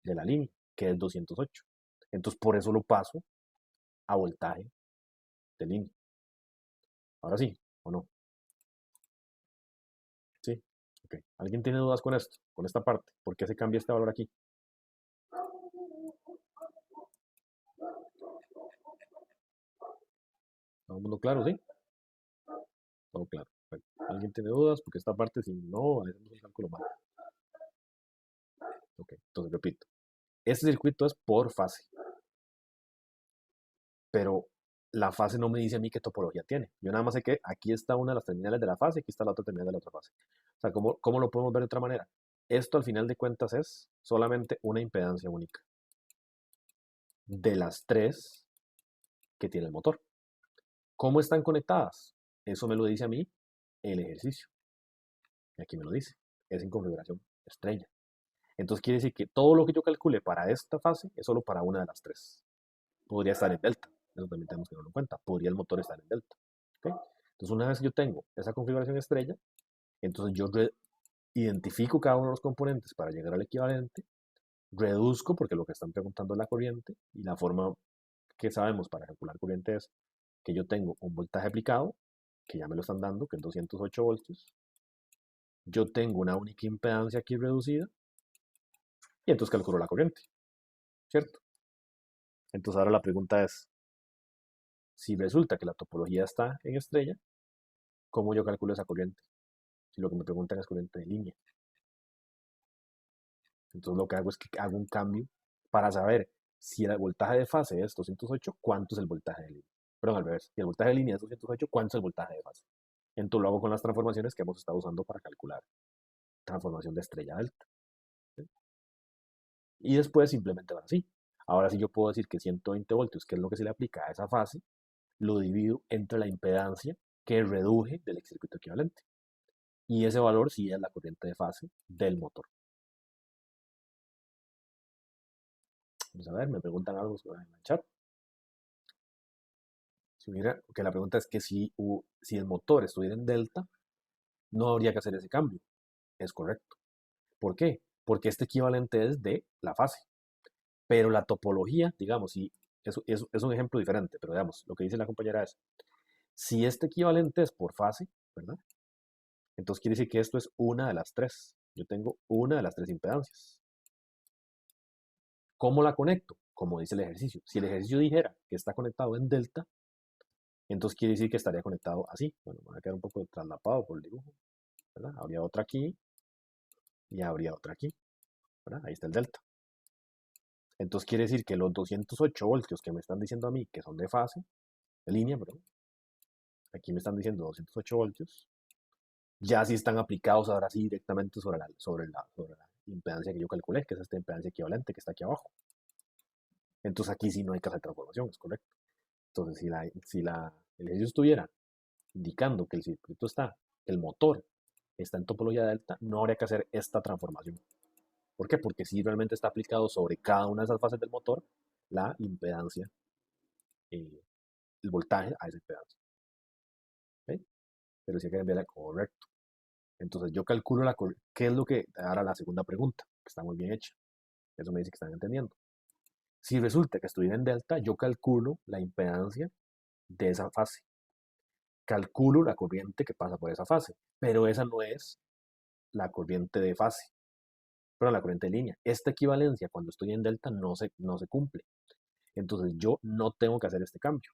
de la línea, que es 208. Entonces por eso lo paso a voltaje de línea. Ahora sí, ¿o no? Sí. Ok. ¿Alguien tiene dudas con esto? Con esta parte. ¿Por qué se cambia este valor aquí? ¿Todo el mundo claro? ¿Sí? Todo claro. Bueno, ¿alguien tiene dudas? Porque esta parte, si no, hacemos un cálculo mal. Ok, entonces repito. Este circuito es por fase, pero la fase no me dice a mí qué topología tiene. Yo nada más sé que aquí está una de las terminales de la fase y aquí está la otra terminal de la otra fase. O sea, ¿cómo lo podemos ver de otra manera? Esto al final de cuentas es solamente una impedancia única. de las tres que tiene el motor. ¿Cómo están conectadas? Eso me lo dice a mí el ejercicio. Y aquí me lo dice. Es en configuración estrella. Entonces quiere decir que todo lo que yo calcule para esta fase es solo para una de las tres. Podría estar en delta. Eso también tenemos que tenerlo en cuenta. Podría el motor estar en delta. ¿Okay? Entonces una vez que yo tengo esa configuración estrella, entonces yo identifico cada uno de los componentes para llegar al equivalente, reduzco, porque lo que están preguntando es la corriente, y la forma que sabemos para calcular corriente es que yo tengo un voltaje aplicado, que ya me lo están dando, que es 208 voltios. Yo tengo una única impedancia aquí reducida, y entonces calculo la corriente, ¿cierto? Entonces ahora la pregunta es, si resulta que la topología está en estrella, ¿cómo yo calculo esa corriente? Si lo que me preguntan es corriente de línea. Entonces lo que hago es que hago un cambio para saber si el voltaje de fase es 208, ¿cuánto es el voltaje de línea? Perdón, al revés. Si el voltaje de línea es 208, ¿cuánto es el voltaje de fase? Entonces lo hago con las transformaciones que hemos estado usando para calcular transformación de estrella a delta. ¿Sí? Y después simplemente va así. Ahora sí yo puedo decir que 120 voltios, que es lo que se le aplica a esa fase, lo divido entre la impedancia que reduje del circuito equivalente. Y ese valor sí es la corriente de fase del motor. Vamos a ver, me preguntan algo en el chat. Si hubiera, que la pregunta es que si el motor estuviera en delta, no habría que hacer ese cambio. Es correcto. ¿Por qué? Porque este equivalente es de la fase. Pero la topología, digamos, si es un ejemplo diferente, pero digamos, lo que dice la compañera es, si este equivalente es por fase, ¿verdad? Entonces quiere decir que esto es una de las tres. Yo tengo una de las tres impedancias. ¿Cómo la conecto? Como dice el ejercicio. Si el ejercicio dijera que está conectado en delta, entonces quiere decir que estaría conectado así. Bueno, me voy a quedar un poco traslapado por el dibujo, ¿verdad? Habría otra aquí y habría otra aquí, ¿verdad? Ahí está el delta. Entonces quiere decir que los 208 voltios que me están diciendo a mí que son de fase, de línea, perdón, aquí me están diciendo 208 voltios, ya sí están aplicados ahora sí directamente sobre la impedancia que yo calculé, que es esta impedancia equivalente que está aquí abajo. Entonces aquí sí no hay que hacer transformación, es correcto. Entonces el ejercicio estuviera indicando que el circuito está, el motor está en topología delta, no habría que hacer esta transformación. ¿Por qué? Porque si realmente está aplicado sobre cada una de esas fases del motor la impedancia, el voltaje a esa impedancia. ¿Ok? Pero sí hay que enviarla correcto. Entonces yo calculo ¿qué es lo que? Ahora la segunda pregunta, que está muy bien hecha. Eso me dice que están entendiendo. Si resulta que estuviera en delta, yo calculo la impedancia de esa fase. Calculo la corriente que pasa por esa fase. Pero esa no es la corriente de fase, pero la corriente de línea. Esta equivalencia cuando estoy en delta no se cumple. Entonces yo no tengo que hacer este cambio.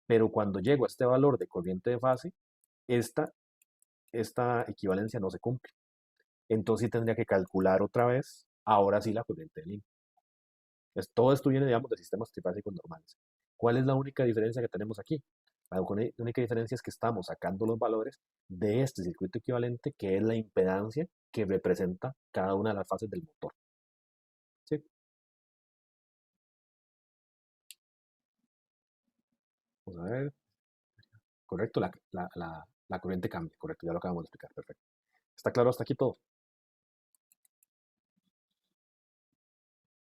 Pero cuando llego a este valor de corriente de fase, esta, esta equivalencia no se cumple. Entonces sí tendría que calcular otra vez, ahora sí, la corriente de línea. Entonces, todo esto viene, digamos, de sistemas trifásicos normales. ¿Cuál es la única diferencia que tenemos aquí? La única diferencia es que estamos sacando los valores de este circuito equivalente, que es la impedancia que representa cada una de las fases del motor. ¿Sí? Vamos a ver. Correcto, la corriente cambia. Correcto, ya lo acabamos de explicar. Perfecto. ¿Está claro hasta aquí todo?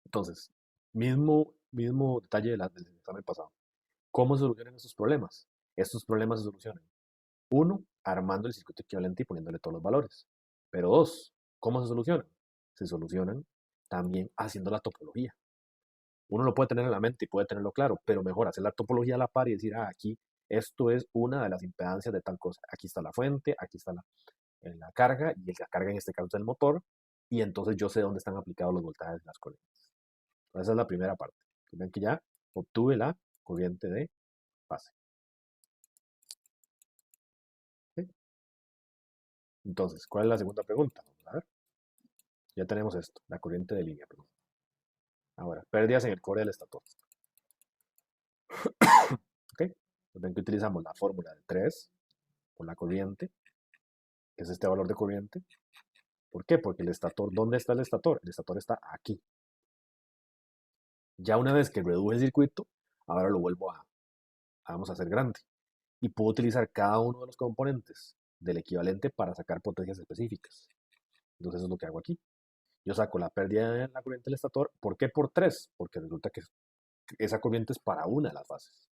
Entonces, mismo detalle del examen pasado. ¿Cómo se solucionan estos problemas? Estos problemas se solucionan. Uno, armando el circuito equivalente y poniéndole todos los valores. Pero dos, ¿cómo se solucionan? Se solucionan también haciendo la topología. Uno lo puede tener en la mente y puede tenerlo claro, pero mejor hacer la topología a la par y decir, aquí esto es una de las impedancias de tal cosa. Aquí está la fuente, aquí está la carga, y la carga en este caso es el motor, y entonces yo sé dónde están aplicados los voltajes de las corrientes. Esa es la primera parte. Ven que ya obtuve la corriente de fase. ¿Sí? Entonces, ¿cuál es la segunda pregunta? Vamos a ver. Ya tenemos esto, la corriente de línea. Perdón. Ahora, pérdidas en el core del estator. ¿Ok? Pues ven que utilizamos la fórmula de 3 por la corriente, que es este valor de corriente. ¿Por qué? Porque el estator, ¿dónde está el estator? El estator está aquí. Ya una vez que reduje el circuito, ahora lo vuelvo vamos a hacer grande. Y puedo utilizar cada uno de los componentes del equivalente para sacar potencias específicas. Entonces eso es lo que hago aquí. Yo saco la pérdida de la corriente del estator. ¿Por qué por 3? Porque resulta que esa corriente es para una de las fases.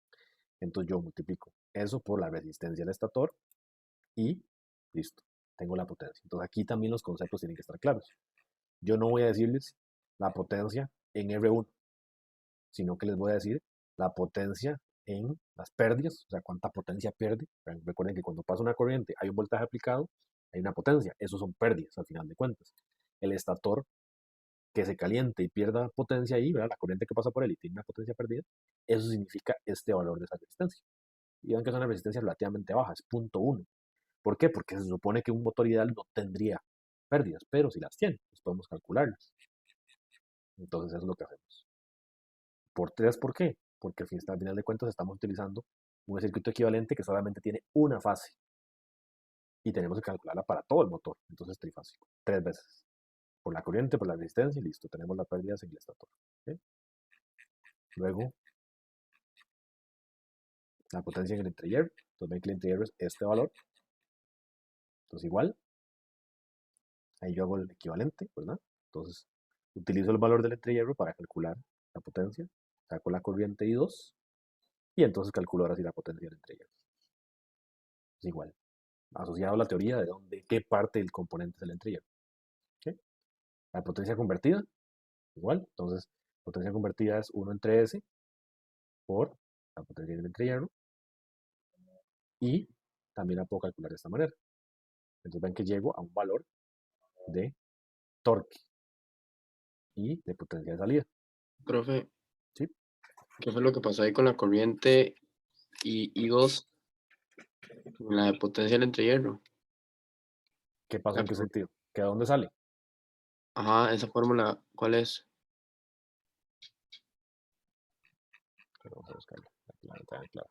Entonces yo multiplico eso por la resistencia del estator y listo, tengo la potencia. Entonces aquí también los conceptos tienen que estar claros. Yo no voy a decirles la potencia en R1, sino que les voy a decir la potencia en las pérdidas, o sea, cuánta potencia pierde. Recuerden que cuando pasa una corriente hay un voltaje aplicado, hay una potencia, esos son pérdidas al final de cuentas. El estator que se caliente y pierda potencia ahí, ¿verdad? La corriente que pasa por él y tiene una potencia perdida, eso significa este valor de esa resistencia. Y vean que es una resistencia relativamente baja, es 0.1. ¿Por qué? Porque se supone que un motor ideal no tendría pérdidas, pero si las tiene, pues podemos calcularlas. Entonces eso es lo que hacemos. Por 3, ¿por qué? Porque al final de cuentas estamos utilizando un circuito equivalente que solamente tiene una fase y tenemos que calcularla para todo el motor. Entonces trifásico, 3 veces. Por la corriente, por la resistencia y listo, tenemos la pérdida en el estator. ¿Okay? Luego, la potencia en el entrehierro. Entonces ven que el entrehierro es este valor. Entonces igual, ahí yo hago el equivalente, ¿verdad? Entonces utilizo el valor del entrehierro para calcular la potencia. Saco la corriente I2 y entonces calculo ahora sí la potencia del entrehierro. Es igual. Asociado a la teoría de qué parte del componente es el entrehierro. ¿Okay? La potencia convertida, igual. Entonces, potencia convertida es 1 entre S por la potencia del entrehierro. Y también la puedo calcular de esta manera. Entonces ven que llego a un valor de torque y de potencia de salida. Profe, ¿Sí? ¿qué fue lo que pasó ahí con la corriente y I2 en la de potencia del entrehierro? ¿Qué pasó La en qué for- sentido? ¿Que a dónde sale? Ajá, esa fórmula, ¿cuál es? Pero vamos a buscarlo. Aquí la ventana, claro.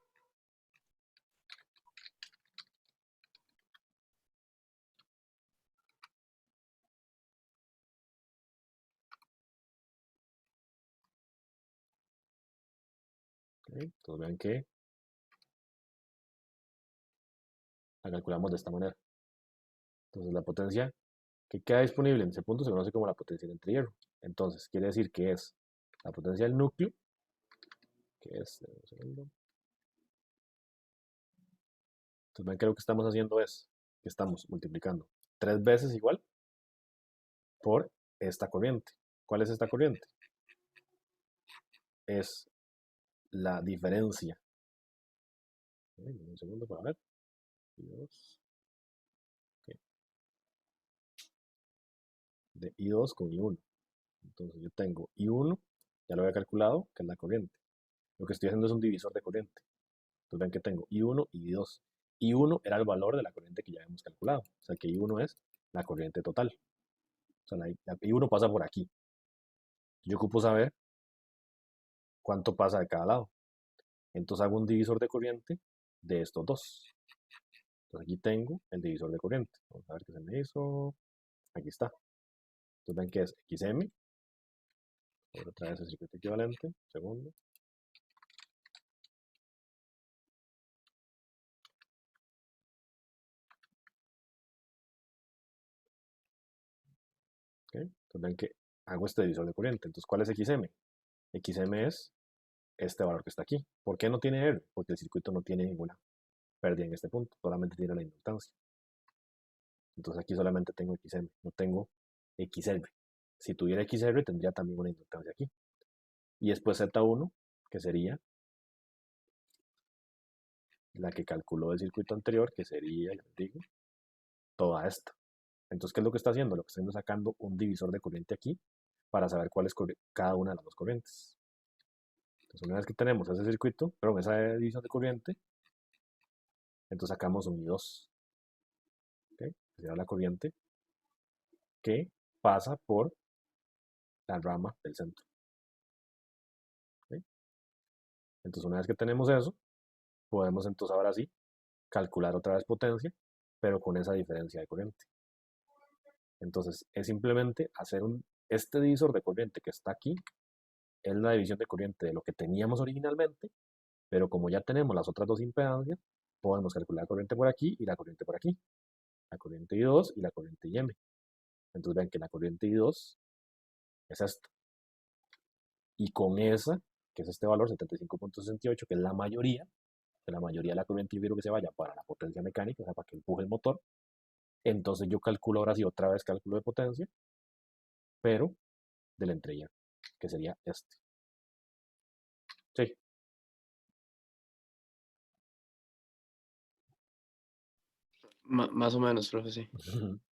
¿Okay? Entonces vean que la calculamos de esta manera. Entonces la potencia que queda disponible en ese punto se conoce como la potencia del entrehierro. Entonces quiere decir que es la potencia del núcleo, que es, un segundo. Entonces ven que lo que estamos haciendo es que estamos multiplicando 3 veces igual por esta corriente. ¿Cuál es esta corriente? Es la diferencia. Un segundo para ver. I2, okay, de I2 con I1. Entonces yo tengo I1, ya lo había calculado, que es la corriente. Lo que estoy haciendo es un divisor de corriente. Entonces ven que tengo I1 y I2. I1 era el valor de la corriente que ya habíamos calculado. O sea que I1 es la corriente total. O sea, la I1 pasa por aquí. Yo ocupo saber cuánto pasa de cada lado. Entonces hago un divisor de corriente de estos dos. Entonces aquí tengo el divisor de corriente. Vamos a ver qué se me hizo. Aquí está. Entonces ven que es XM. Otra vez el circuito equivalente. Segundo. ¿Okay? Entonces ven que hago este divisor de corriente. Entonces, ¿cuál es XM? XM es este valor que está aquí. ¿Por qué no tiene R? Porque el circuito no tiene ninguna pérdida en este punto. Solamente tiene la inductancia. Entonces aquí solamente tengo XM. No tengo XR. Si tuviera XR tendría también una inductancia aquí. Y después Z1, que sería la que calculó el circuito anterior, que sería, ya les digo, toda esta. Entonces, ¿qué es lo que está haciendo? Lo que está haciendo es sacando un divisor de corriente aquí para saber cuál es cada una de las dos corrientes. Entonces, una vez que tenemos ese circuito, perdón, esa división de corriente, entonces sacamos un I2, ¿okay? Que será la corriente que pasa por la rama del centro. ¿Okay? Entonces, una vez que tenemos eso, podemos entonces ahora sí calcular otra vez potencia, pero con esa diferencia de corriente. Entonces, es simplemente hacer este divisor de corriente que está aquí, es la división de corriente de lo que teníamos originalmente, pero como ya tenemos las otras dos impedancias, podemos calcular la corriente por aquí y la corriente por aquí. La corriente I2 y la corriente IM. Entonces vean que la corriente I2 es esta. Y con esa, que es este valor 75.68, que es la mayoría de la corriente, yo quiero que se vaya para la potencia mecánica, o sea, para que empuje el motor. Entonces yo calculo ahora sí otra vez cálculo de potencia, pero del entrellero, que sería este. Sí. Más o menos, profe, sí.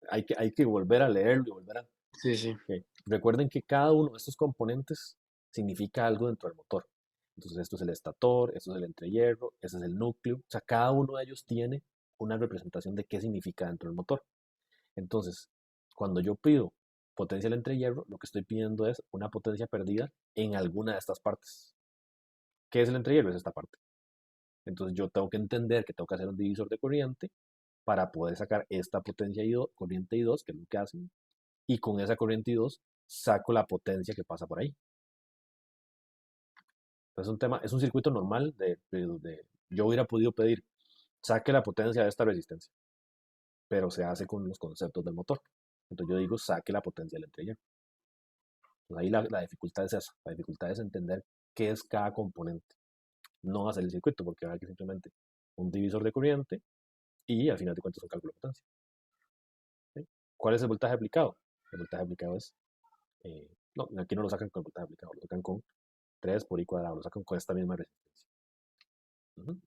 Hay que volver a leerlo y volver a... Sí, sí. Ok. Recuerden que cada uno de estos componentes significa algo dentro del motor. Entonces esto es el estator, esto es el entrehierro, ese es el núcleo. O sea, cada uno de ellos tiene una representación de qué significa dentro del motor. Entonces, cuando yo pido potencia del entrehierro, lo que estoy pidiendo es una potencia perdida en alguna de estas partes. ¿Qué es el entrehierro? Es esta parte. Entonces yo tengo que entender que tengo que hacer un divisor de corriente para poder sacar esta potencia I2, corriente I2, que es lo que hacen, y con esa corriente I2 saco la potencia que pasa por ahí. Entonces es un tema, es un circuito normal yo hubiera podido pedir, saque la potencia de esta resistencia, pero se hace con los conceptos del motor. Entonces yo digo, saque la potencia del entrehierro. Entonces ahí la dificultad es esa, la dificultad es entender qué es cada componente, no hacer el circuito, porque va a que simplemente un divisor de corriente y al final de cuentas un cálculo de potencia. ¿Sí? ¿Cuál es el voltaje aplicado? El voltaje aplicado es, no, aquí no lo sacan con el voltaje aplicado, lo sacan con 3 por I cuadrado, lo sacan con esta misma resistencia. Ujú.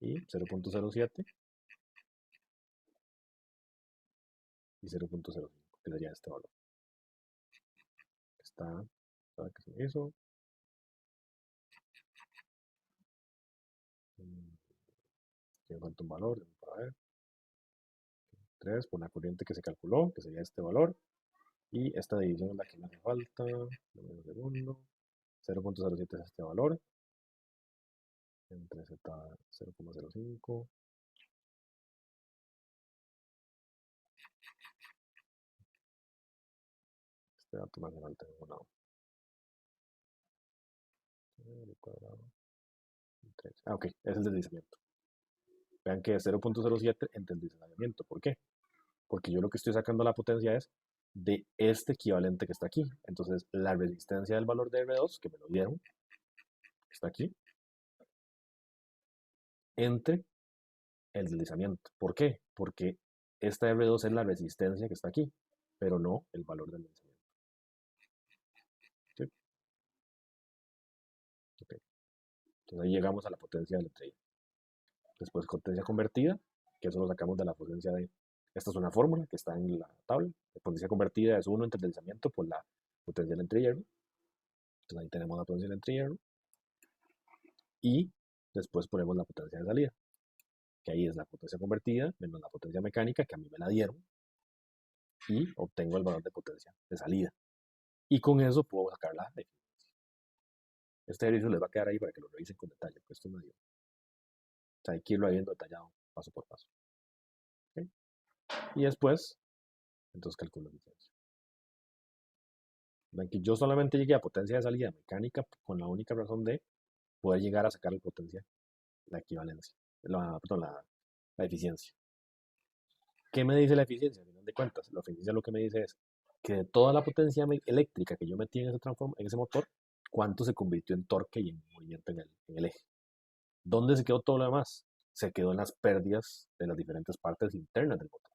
Y 0.07 y 0.05, que sería este valor. Está, ¿sabe qué se me hizo? Que falta un valor, para ver. 3 por la corriente que se calculó, que sería este valor. Y esta división es la que me hace falta. Dame un segundo. 0.07 es este valor. Entre Z 0.05. Este dato me hace falta en ningún lado. Ah, ok, es el deslizamiento. Vean que es 0.07 entre el deslizamiento. ¿Por qué? Porque yo lo que estoy sacando la potencia es de este equivalente que está aquí. Entonces, la resistencia del valor de R2, que me lo dieron, está aquí, entre el deslizamiento. ¿Por qué? Porque esta R2 es la resistencia que está aquí, pero no el valor del deslizamiento. ¿Sí? Okay. Entonces ahí llegamos a la potencia del entrelleado. Después potencia convertida, que eso lo sacamos de la potencia de... Esta es una fórmula que está en la tabla. La potencia convertida es 1 entre el deslizamiento por la potencia del entrehierro. Entonces ahí tenemos la potencia del entrehierro. Y después ponemos la potencia de salida, que ahí es la potencia convertida menos la potencia mecánica, que a mí me la dieron, y obtengo el valor de potencia de salida. Y con eso puedo sacar la eficiencia. Este ejercicio les va a quedar ahí para que lo revisen con detalle, porque esto es medio... O sea, hay que irlo viendo detallado paso por paso. ¿Okay? Y después, entonces calculo la eficiencia. Ven que yo solamente llegué a potencia de salida mecánica con la única razón de poder llegar a sacar la potencia, la equivalencia, perdón, la eficiencia. ¿Qué me dice la eficiencia? Al final de cuentas, la eficiencia lo que me dice es que de toda la potencia eléctrica que yo metí en ese motor, ¿cuánto se convirtió en torque y en movimiento en el eje? ¿Dónde se quedó todo lo demás? Se quedó en las pérdidas de las diferentes partes internas del motor.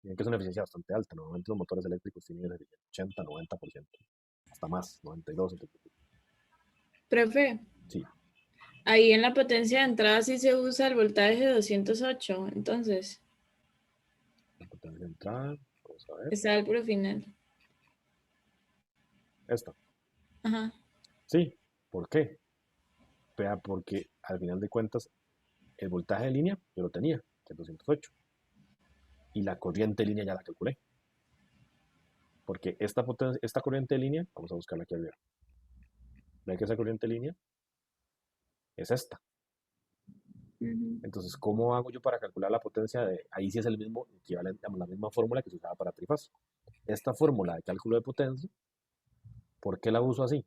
Miren que es una eficiencia bastante alta. Normalmente los motores eléctricos tienen esa eficiencia 80, 90%, hasta más, 92%. Profe, Sí, ahí en la potencia de entrada sí se usa el voltaje de 208, entonces, la potencia de entrada, vamos a ver, está el puro final. esta. Ajá. Sí, ¿por qué? Vea, porque al final de cuentas, el voltaje de línea yo lo tenía, que es 208. Y la corriente de línea ya la calculé. Porque esta corriente de línea, vamos a buscarla aquí arriba. Ven que esa corriente de línea es esta. Ujú. Entonces, ¿cómo hago yo para calcular la potencia de... Ahí sí es el mismo equivalente, la misma fórmula que se usaba para trifásico. Esta fórmula de cálculo de potencia ¿Por qué la uso así?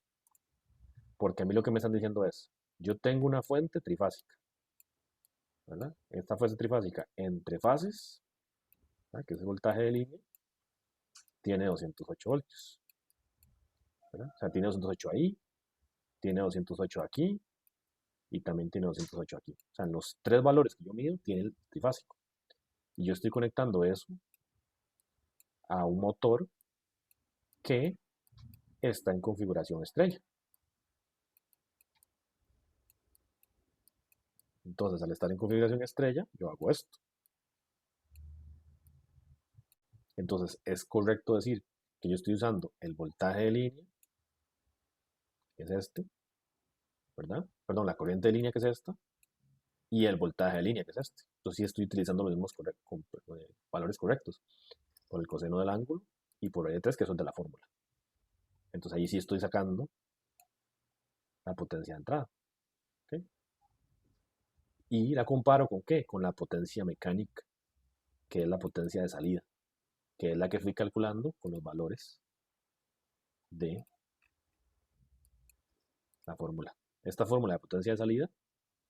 Porque a mí lo que me están diciendo es, yo tengo una fuente trifásica, ¿verdad? Esta fuente trifásica entre fases, ¿verdad? Que es el voltaje de línea, tiene 208 voltios, ¿verdad? O sea, tiene 208 ahí, tiene 208 aquí y también tiene 208 aquí. O sea, en los tres valores que yo mido tiene el trifásico. Y yo estoy conectando eso a un motor que está en configuración estrella. Entonces, al estar en configuración estrella, yo hago esto. Entonces, es correcto decir que yo estoy usando el voltaje de línea, que es este, ¿verdad? Perdón, la corriente de línea, que es esta, y el voltaje de línea, que es este. Entonces, sí estoy utilizando los mismos valores correctos, por el coseno del ángulo y por el E3, que son de la fórmula. Entonces, ahí sí estoy sacando la potencia de entrada. ¿Ok? Y la comparo con qué? Con la potencia mecánica, que es la potencia de salida, que es la que fui calculando con los valores de la fórmula. Esta fórmula de potencia de salida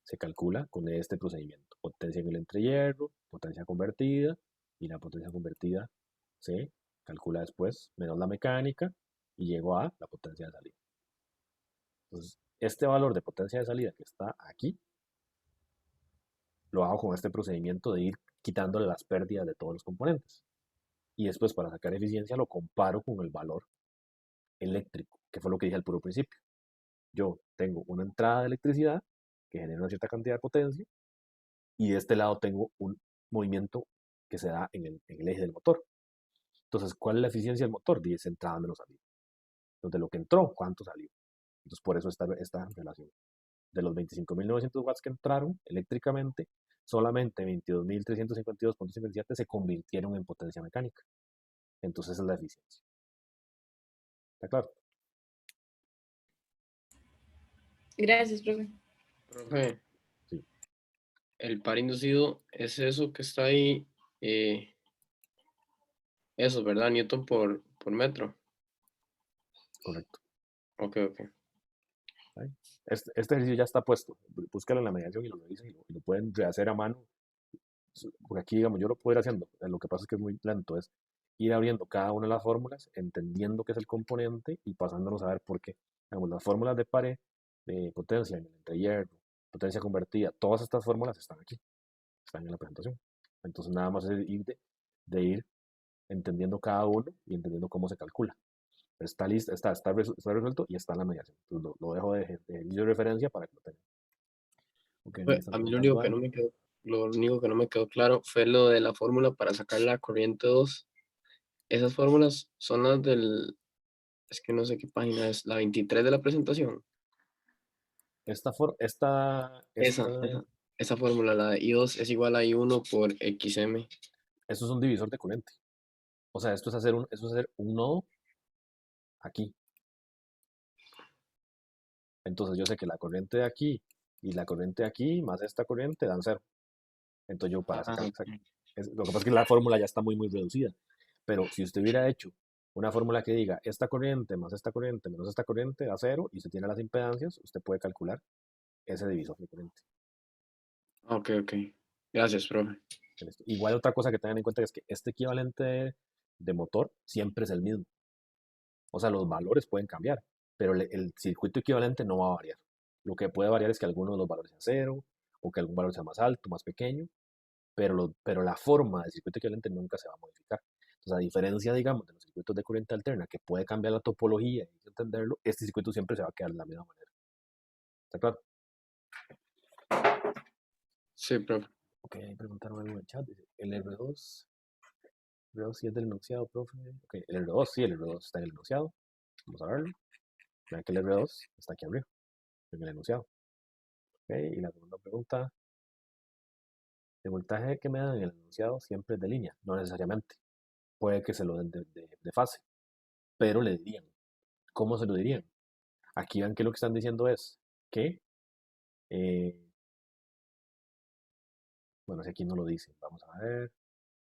se calcula con este procedimiento. Potencia en el entrehierro, potencia convertida, y la potencia convertida se calcula después menos la mecánica y llego a la potencia de salida. Entonces, este valor de potencia de salida que está aquí, lo hago con este procedimiento de ir quitándole las pérdidas de todos los componentes. Y después, para sacar eficiencia, lo comparo con el valor eléctrico, que fue lo que dije al puro principio. Yo tengo una entrada de electricidad que genera una cierta cantidad de potencia y de este lado tengo un movimiento que se da en el eje del motor. Entonces, ¿cuál es la eficiencia del motor? 10 entrada menos salida. Entonces, de lo que entró, ¿cuánto salió? Entonces, por eso esta relación. De los 25.900 watts que entraron eléctricamente, solamente 22.352.57 se convirtieron en potencia mecánica. Entonces, esa es la eficiencia. ¿Está claro? Gracias, profe. Profe, Sí, el par inducido es eso que está ahí, eso, ¿verdad? Newton por metro. correcto. Ok, ok. ¿Vale? Este ejercicio ya está puesto. Búscalo en la mediación y lo revisan y lo pueden rehacer a mano. Porque aquí, digamos, yo lo puedo ir haciendo. Lo que pasa es que es muy lento. Es ir abriendo cada una de las fórmulas, entendiendo qué es el componente y pasándonos a ver por qué. Digamos, las fórmulas de pared, de potencia en el entrehierro, potencia convertida, todas estas fórmulas están aquí, están en la presentación. Entonces, nada más es ir de ir entendiendo cada uno y entendiendo cómo se calcula. Está listo, está resuelto y está en la mediación. Entonces, lo dejo de referencia para que lo tengan. Ok, me están A mí preguntando algo. lo único que no me quedó claro fue lo de la fórmula para sacar la corriente 2. Esas fórmulas son las es que no sé qué página es, la 23 de la presentación. Esta, Esa fórmula, la de I2 es igual a I1 por XM. esto es un divisor de corriente. O sea, esto es hacer un nodo aquí. Entonces yo sé que la corriente de aquí y la corriente de aquí más esta corriente dan cero. Entonces yo para sacar, lo que pasa es que la fórmula ya está muy, muy reducida. Pero si usted hubiera hecho una fórmula que diga esta corriente más esta corriente menos esta corriente da cero y usted tiene las impedancias, usted puede calcular ese divisor de corriente. Ok, ok. Gracias, profe. Igual otra cosa que tengan en cuenta es que este equivalente de motor siempre es el mismo. O sea, los valores pueden cambiar, pero el circuito equivalente no va a variar. Lo que puede variar es que alguno de los valores sea cero, o que algún valor sea más alto, más pequeño, pero la forma del circuito equivalente nunca se va a modificar. Entonces, a diferencia, digamos, de los circuitos de corriente alterna, que puede cambiar la topología y hay que entenderlo, este circuito siempre se va a quedar de la misma manera. ¿Está claro? Sí, profe. Ok, preguntaron algo en el chat. Dice, el R2 sí es del enunciado, profe. Ok, el R2 sí, el R2 está en el enunciado. Vamos a verlo. Vean que el R2 está aquí arriba, en el enunciado. Okay, y la segunda pregunta, el voltaje que me dan en el enunciado siempre es de línea, no necesariamente. Puede que se lo den de fase, pero le dirían. ¿Cómo se lo dirían? Aquí vean que lo que están diciendo es que, eh, bueno, si aquí no lo dicen, vamos a ver.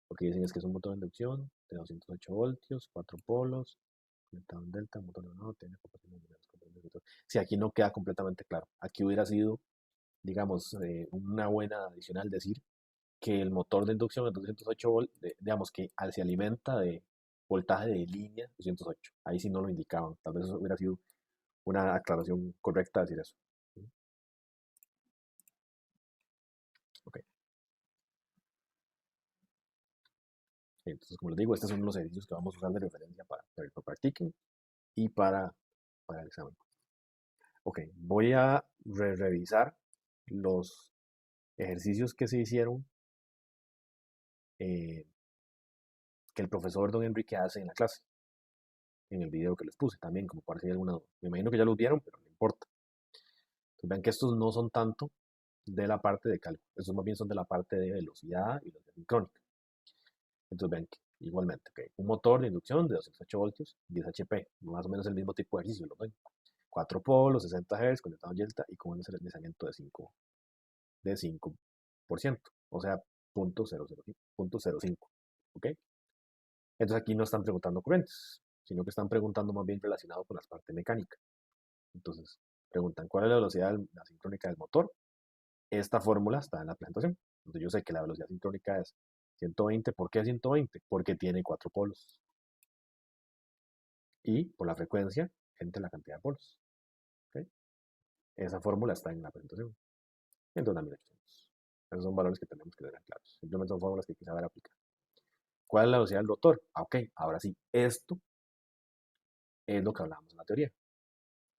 Lo que dicen es que es un motor de inducción de 208 voltios, 4 polos, conectado en delta, motor no tiene capacidad de menos. Si aquí no queda completamente claro, aquí hubiera sido, digamos, una buena adicional decir que el motor de inducción es 208 volt, digamos que se alimenta de voltaje de línea 208. Ahí sí no lo indicaban. Tal vez eso hubiera sido una aclaración correcta decir eso. Ok. Entonces, como les digo, estos son los ejercicios que vamos a usar de referencia para que lo practiquen y para el examen. Ok, voy a revisar los ejercicios que se hicieron, eh, que el profesor don Enrique hace en la clase, en el video que les puse también, como para si hay alguna duda. Me imagino que ya los vieron, pero no importa. Entonces, vean que estos no son tanto de la parte de cálculo, estos más bien son de la parte de velocidad y velocidad sincrónica. Entonces, vean que igualmente, okay, un motor de inducción de 208 voltios, 10 HP, más o menos el mismo tipo de ejercicio, lo ven. 4 polos, 60 Hz, conectado en delta y con un deslizamiento de 5%, o sea, 0.05, ¿ok? Entonces aquí no están preguntando corrientes, sino que están preguntando más bien relacionado con las partes mecánicas. Entonces, preguntan cuál es la velocidad la sincrónica del motor. Esta fórmula está en la presentación. Entonces yo sé que la velocidad sincrónica es 120. ¿Por qué 120? Porque tiene 4 polos. Y por la frecuencia entre la cantidad de polos. ¿Ok? Esa fórmula está en la presentación. Entonces, 1800. Esos son valores que tenemos que tener claros. Simplemente son fórmulas que hay que saber aplicar. ¿Cuál es la velocidad del rotor? Ok, ahora sí, esto es lo que hablábamos en la teoría.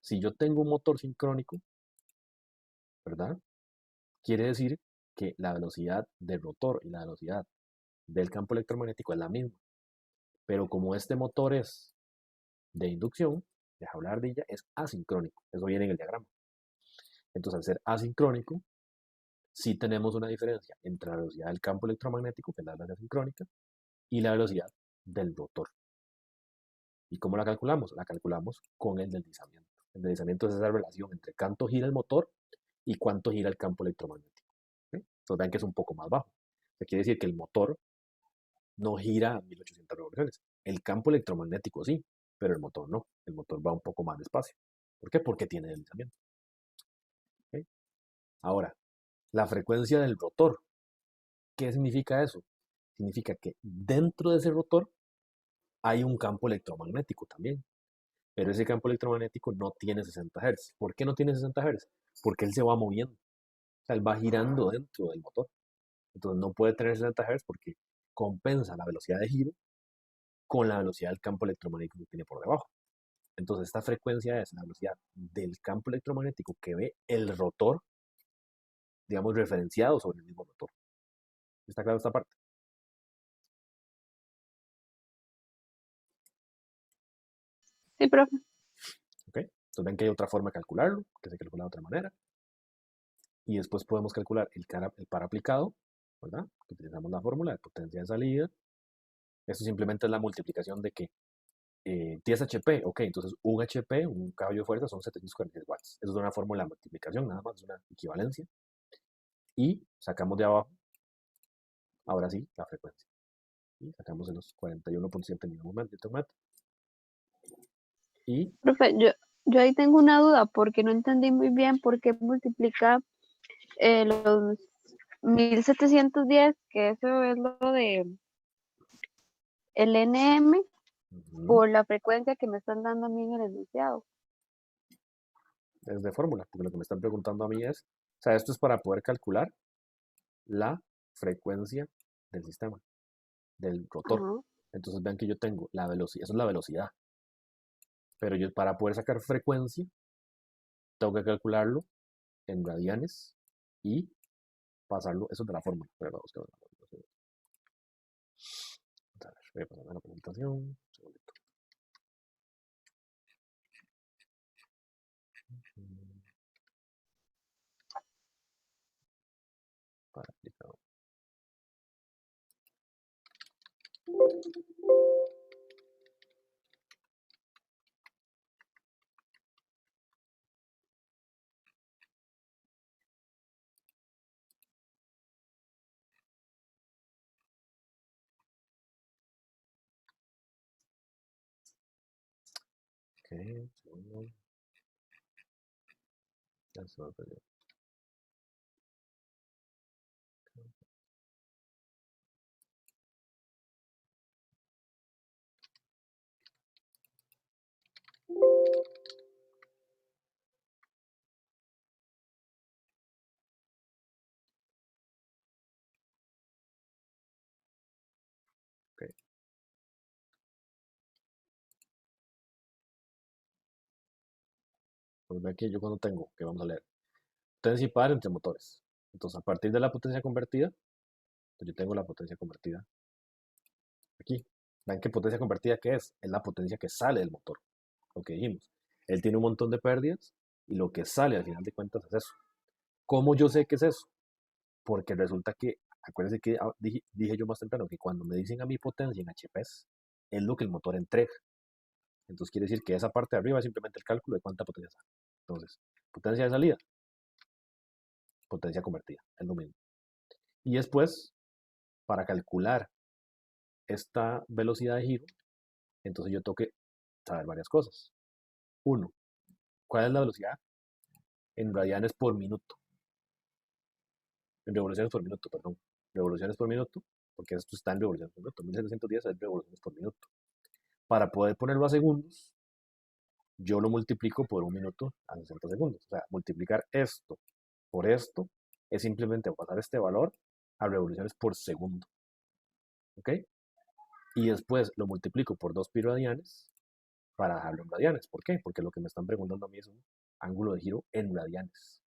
Si yo tengo un motor sincrónico, ¿verdad? Quiere decir que la velocidad del rotor y la velocidad del campo electromagnético es la misma. Pero como este motor es de inducción, deja hablar de ella, es asincrónico. Eso viene en el diagrama. Entonces, al ser asincrónico, sí tenemos una diferencia entre la velocidad del campo electromagnético, que es la velocidad sincrónica, y la velocidad del rotor. ¿Y cómo la calculamos? La calculamos con el deslizamiento. El deslizamiento es esa relación entre cuánto gira el motor y cuánto gira el campo electromagnético. ¿Sí? Entonces vean que es un poco más bajo. Eso quiere decir que el motor no gira a 1800 revoluciones. El campo electromagnético sí, pero el motor no. El motor va un poco más despacio. ¿Por qué? Porque tiene deslizamiento. ¿Sí? Ahora, la frecuencia del rotor. ¿Qué significa eso? Significa que dentro de ese rotor hay un campo electromagnético también. Pero ese campo electromagnético no tiene 60 Hz. ¿Por qué no tiene 60 Hz? Porque él se va moviendo. O sea, él va girando dentro del motor. Entonces no puede tener 60 Hz porque compensa la velocidad de giro con la velocidad del campo electromagnético que tiene por debajo. Entonces esta frecuencia es la velocidad del campo electromagnético que ve el rotor, digamos, referenciado sobre el mismo rotor. ¿Está claro esta parte? Sí, profe. ¿Ok? Entonces ven que hay otra forma de calcularlo, que se calcula de otra manera. Y después podemos calcular el par aplicado, ¿verdad? Utilizamos la fórmula de potencia de salida. Esto simplemente es la multiplicación de que 10 HP, ok, entonces un HP, un caballo de fuerza, son 746 watts. Eso es una fórmula de multiplicación, nada más, es una equivalencia. Y sacamos de abajo, ahora sí, la frecuencia. Y sacamos en los 41.7 Nm. Y Profe, yo ahí tengo una duda porque no entendí muy bien por qué multiplica los 1710, que eso es lo de el NM, por la frecuencia que me están dando a mí en el enunciado. es de fórmula, porque lo que me están preguntando a mí es, o sea, esto es para poder calcular la frecuencia del sistema, del rotor. Ajá. Entonces vean que yo tengo la velocidad, eso es la velocidad. Pero yo para poder sacar frecuencia, tengo que calcularlo en radianes y pasarlo, eso es de la fórmula. Pero vamos a ver, voy a pasar a la presentación. Un segundito. Para aplicado. Ok, segundo. Ya se me perdió. Ok. Pues ve que yo cuando tengo, que vamos a leer, potencia y par entre motores. Entonces, a partir de la potencia convertida, pues yo tengo la potencia convertida aquí. ¿Ven qué potencia convertida qué es? Es la potencia que sale del motor. Lo que dijimos. Él tiene un montón de pérdidas y lo que sale al final de cuentas es eso. ¿Cómo yo sé que es eso? Porque resulta que, acuérdense que dije yo más temprano que cuando me dicen a mi potencia en HPs, es lo que el motor entrega. Entonces quiere decir que esa parte de arriba es simplemente el cálculo de cuánta potencia sale. Entonces, potencia de salida, potencia convertida, es lo mismo. Y después, para calcular esta velocidad de giro, entonces yo tengo que saber varias cosas. Uno, ¿cuál es la velocidad en radianes por minuto? En revoluciones por minuto, perdón. Revoluciones por minuto, porque esto está en revoluciones por minuto. 1710 es revoluciones por minuto. Para poder ponerlo a segundos, yo lo multiplico por un minuto a 60 segundos. O sea, multiplicar esto por esto es simplemente pasar este valor a revoluciones por segundo. ¿Ok? Y después lo multiplico por 2 pi radianes para dejarlo en radianes. ¿Por qué? Porque lo que me están preguntando a mí es un ángulo de giro en radianes.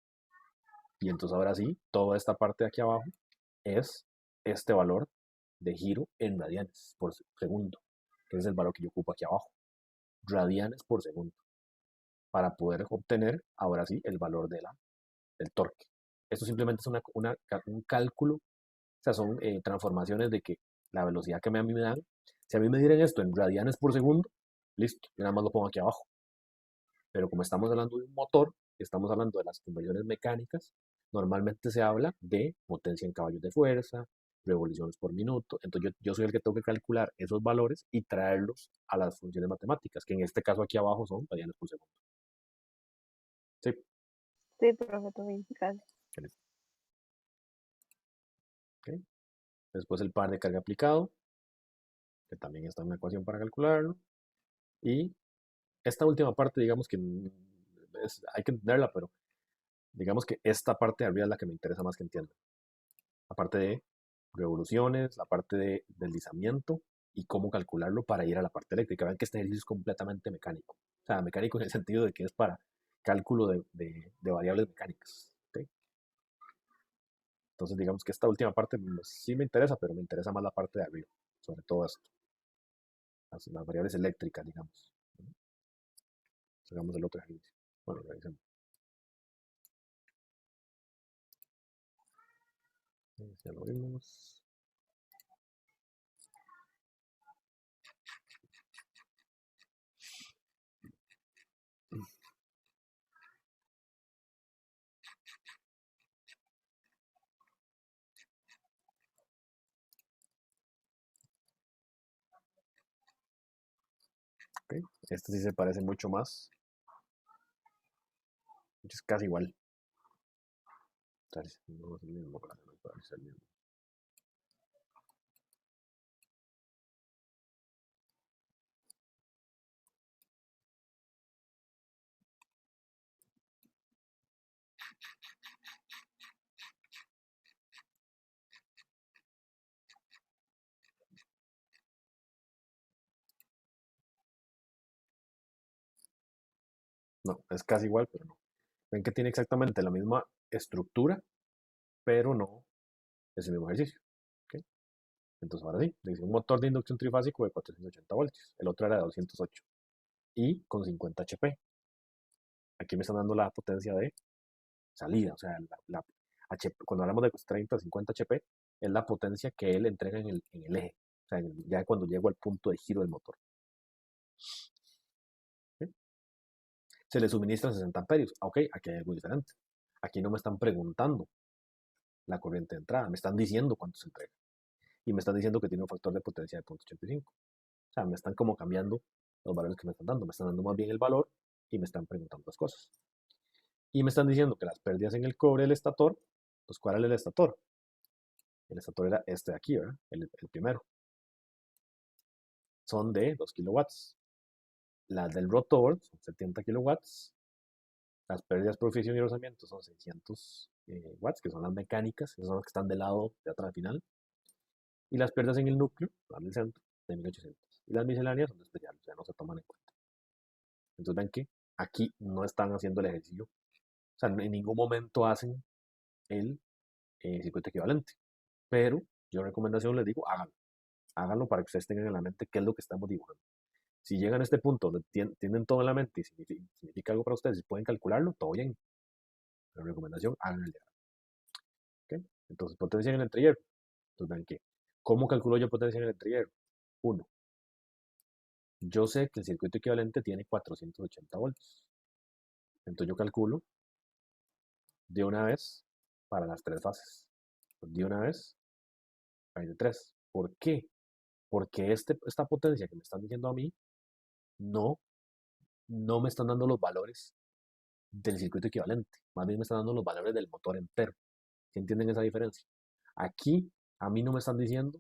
Y entonces ahora sí, toda esta parte de aquí abajo es este valor de giro en radianes por segundo, que es el valor que yo ocupo aquí abajo. Radianes por segundo. Para poder obtener ahora sí el valor del torque. Esto simplemente es un cálculo, o sea, son transformaciones de que la velocidad que a mí me dan, si a mí me dieran esto en radianes por segundo, listo, yo nada más lo pongo aquí abajo. Pero como estamos hablando de un motor, estamos hablando de las conversiones mecánicas, normalmente se habla de potencia en caballos de fuerza, revoluciones por minuto. Entonces yo soy el que tengo que calcular esos valores y traerlos a las funciones matemáticas, que en este caso aquí abajo son radianes por segundo. Sí, Sí, profe, todo bien, gracias. ok. Después el par de carga aplicado, que también está en una ecuación para calcularlo. Y esta última parte, digamos que hay que entenderla, pero digamos que esta parte de arriba es la que me interesa más que entienda. La parte de revoluciones, la parte de deslizamiento y cómo calcularlo para ir a la parte eléctrica. Vean que este ejercicio es completamente mecánico. O sea, mecánico en el sentido de que es para cálculo de variables mecánicas. ¿Ok? Entonces, digamos que esta última parte sí me interesa, pero me interesa más la parte de arriba, sobre todo esto, las variables eléctricas, digamos. Hagamos el otro ejercicio. Bueno, revisemos. Ya lo vimos. Okay. Este sí se parece mucho más. Es casi igual. No es el mismo, no es el mismo. No, es casi igual, pero no. Ven que tiene exactamente la misma estructura, pero no es el mismo ejercicio. ¿Okay? Entonces ahora sí, le dice un motor de inducción trifásico de 480 voltios. El otro era de 208 y con 50 HP. Aquí me están dando la potencia de salida, o sea, cuando hablamos de 30, 50 HP, es la potencia que él entrega en el eje, o sea, ya cuando llego al punto de giro del motor. ¿Sí? Se le suministran 60 amperios. Ok, aquí hay algo diferente. Aquí no me están preguntando la corriente de entrada, me están diciendo cuánto se entrega. Y me están diciendo que tiene un factor de potencia de 0.85. O sea, me están como cambiando los valores que me están dando más bien el valor y me están preguntando las cosas. Y me están diciendo que las pérdidas en el cobre del estator, pues ¿cuál era el estator? El estator era este de aquí, ¿verdad? El primero. Son de 2 kilowatts. Las del rotor son 70 kilowatts. Las pérdidas por fricción y rozamiento son 600 watts, que son las mecánicas, esas son las que están del lado de atrás al final. Y las pérdidas en el núcleo, las del centro, de 1800. Y las misceláneas son de especiales, o sea, no se toman en cuenta. Entonces ven que aquí no están haciendo el ejercicio, o sea, en ningún momento hacen el circuito equivalente. Pero yo recomendación les digo, háganlo para que ustedes tengan en la mente qué es lo que estamos dibujando. Si llegan a este punto donde tienen todo en la mente y significa algo para ustedes y pueden calcularlo, todo bien. Pero recomendación, hagan el diagrama. ¿Okay? Entonces, potencia en el entrehierro. Entonces, vean que, ¿cómo calculo yo potencia en el entrehierro? 1. Yo sé que el circuito equivalente tiene 480 voltios. Entonces yo calculo de una vez para las 3 fases. De una vez hay de 3. ¿Por qué? Porque esta potencia que me están diciendo a mí no, no me están dando los valores del circuito equivalente. Más bien me están dando los valores del motor entero. ¿Sí entienden esa diferencia? Aquí a mí no me están diciendo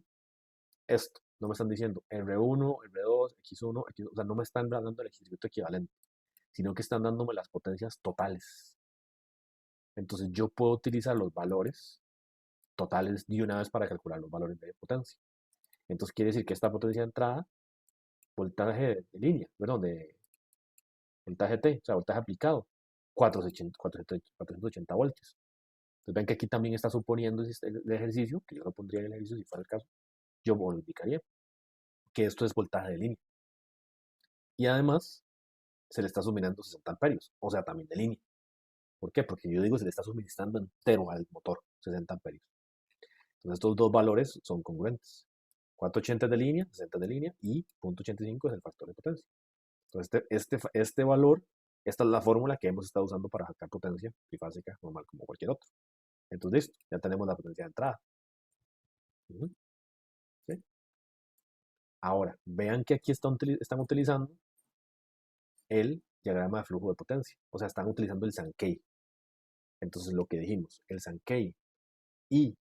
esto. No me están diciendo R1, R2, X1, X2. O sea, no me están dando el circuito equivalente, sino que están dándome las potencias totales. Entonces yo puedo utilizar los valores totales de una vez para calcular los valores de potencia. Entonces quiere decir que esta potencia de entrada, voltaje de línea, perdón, de voltaje T, o sea, voltaje aplicado, 480 voltios. Entonces ven que aquí también está suponiendo el ejercicio, que yo lo pondría en el ejercicio si fuera el caso, yo modificaría que esto es voltaje de línea. Y además se le está suministrando 60 amperios, o sea, también de línea. ¿Por qué? Porque yo digo se le está suministrando entero al motor, 60 amperios. Entonces estos dos valores son congruentes. 480 es de línea, 60 es de línea y 0.85 es el factor de potencia. Entonces este valor, esta es la fórmula que hemos estado usando para sacar potencia trifásica normal como cualquier otro. Entonces listo, ya tenemos la potencia de entrada. ¿Sí? Ahora, vean que aquí están utilizando el diagrama de flujo de potencia. O sea, están utilizando el Sankey. Entonces lo que dijimos, el Sankey y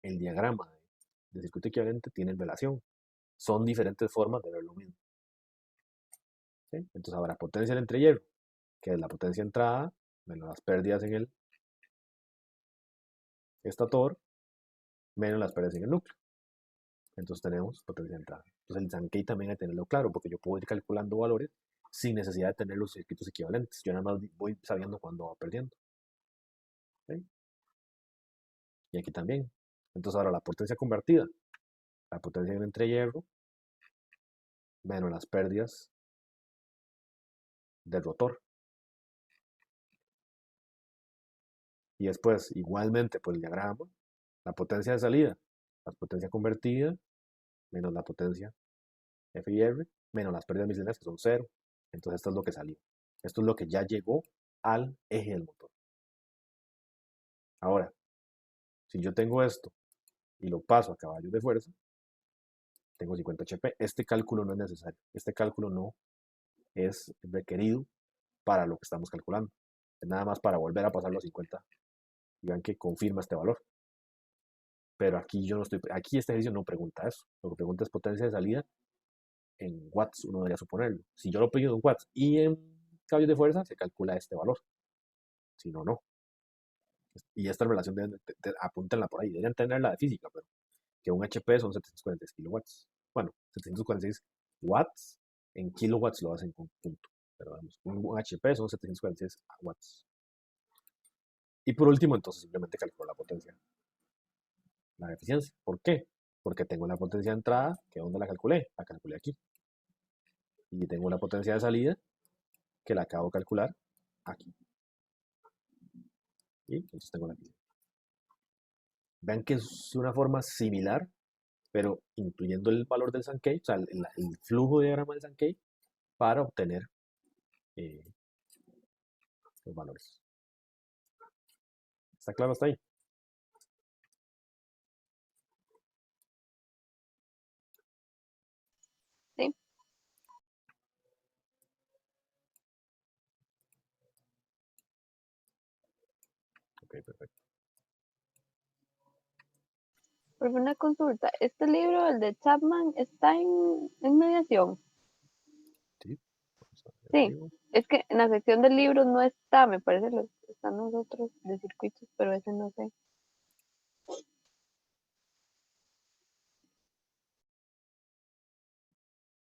el diagrama de circuito equivalente tienen relación. Son diferentes formas de ver lo mismo. ¿Sí? Entonces ahora potencia del entrehierro, que es la potencia de entrada, menos las pérdidas en el estator, menos las pérdidas en el núcleo. Entonces tenemos potencia de entrada. Entonces el Sankey también hay que tenerlo claro, porque yo puedo ir calculando valores sin necesidad de tener los circuitos equivalentes. Yo nada más voy sabiendo cuándo va perdiendo. ¿Sí? Y aquí también. Entonces ahora la potencia convertida, la potencia en el entrehierro, menos las pérdidas del rotor. Y después, igualmente, pues el diagrama, la potencia de salida, la potencia convertida, menos la potencia F y R, menos las pérdidas misceláneas que son 0. Entonces esto es lo que salió. Esto es lo que ya llegó al eje del motor. Ahora, si yo tengo esto y lo paso a caballos de fuerza, tengo 50 HP. Este cálculo no es necesario. Este cálculo no es requerido para lo que estamos calculando. Es nada más para volver a pasarlo a 50 y vean que confirma este valor. Pero aquí yo no estoy, aquí este ejercicio no pregunta eso. Lo que pregunta es potencia de salida en watts, uno debería suponerlo. Si yo lo pido en watts y en caballos de fuerza, se calcula este valor. Si no, no. Y esta relación apúntenla por ahí. Deberían tenerla de física, pero que un HP son 746 kilowatts. Bueno, 746 watts en kilowatts lo hacen con punto. Pero vamos, un HP son 746 watts. Y por último, entonces simplemente calculo la potencia, la eficiencia. ¿Por qué? Porque tengo la potencia de entrada, que ¿dónde la calculé? La calculé aquí. Y tengo la potencia de salida, que la acabo de calcular aquí. Y entonces tengo la eficiencia. Vean que es una forma similar, pero incluyendo el valor del Sankey, o sea, el flujo de diagrama del Sankey, para obtener eh, los valores. ¿Está claro hasta ahí? Sí. Ok, perfecto. Pero una consulta, ¿este libro, el de Chapman, está en mediación? Sí, vamos a ver Sí, arriba. es que en la sección de libros no está, me parece, están los otros de circuitos, pero ese no sé.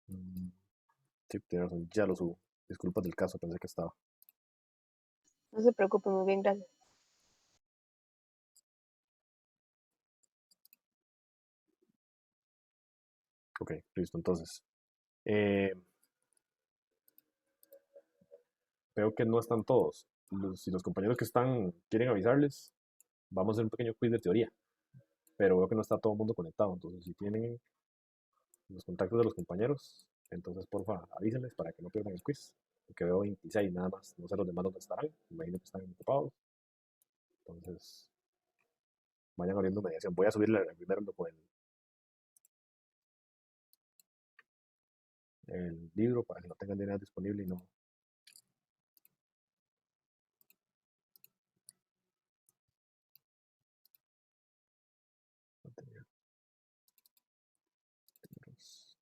Mm, sí, tiene razón, ya lo subo. Disculpas del caso, pensé que estaba. No se preocupe, muy bien, gracias. Ok, listo. Entonces, eh, veo que no están todos. Si los compañeros que están quieren avisarles, vamos a hacer un pequeño quiz de teoría. Pero veo que no está todo el mundo conectado. Entonces, si tienen los contactos de los compañeros, entonces porfa, avísenles para que no pierdan el quiz. Porque veo 26 nada más. No sé los demás dónde estarán. Me imagino que están ocupados. Entonces, vayan abriendo mediación. Voy a subirle primero el libro para que no tengan dinero disponible y no. No tenía libros.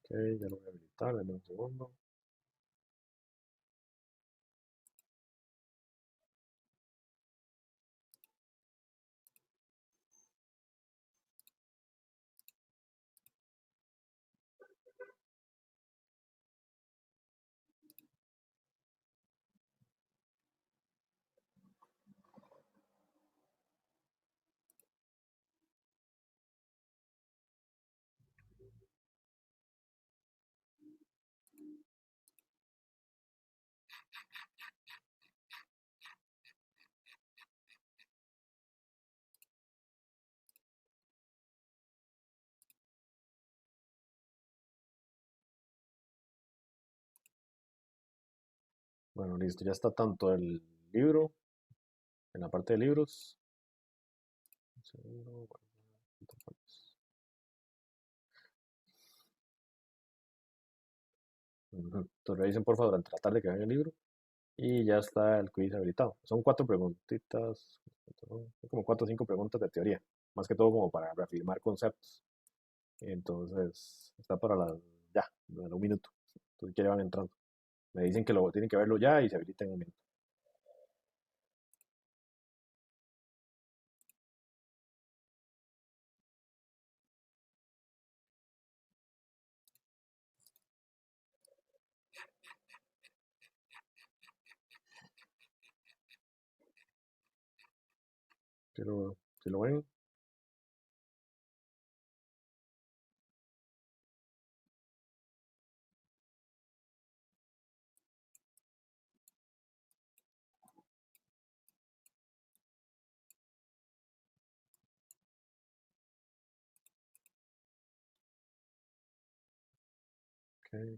Ok, ya lo voy a habilitar, denme un segundo. Bueno, listo, ya está tanto el libro, en la parte de libros. Un segundo, ujú. Entonces revisen por favor durante la tarde que vean el libro y ya está el quiz habilitado. Son cuatro preguntitas, son como cuatro o cinco preguntas de teoría, más que todo como para reafirmar conceptos. Entonces está para las, ya, en un minuto. Entonces ya van entrando. Me dicen que lo tienen que verlo ya y se habilita en un minuto. Pero si lo ven, ok,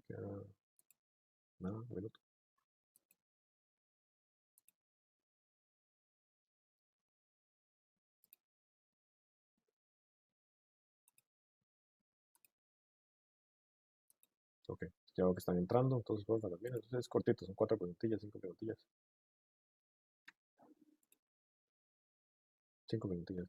queda nada, un minuto. Ok, ya veo que están entrando, entonces porfa también. Entonces es cortito, son cuatro preguntillas, cinco preguntillas. Cinco preguntillas.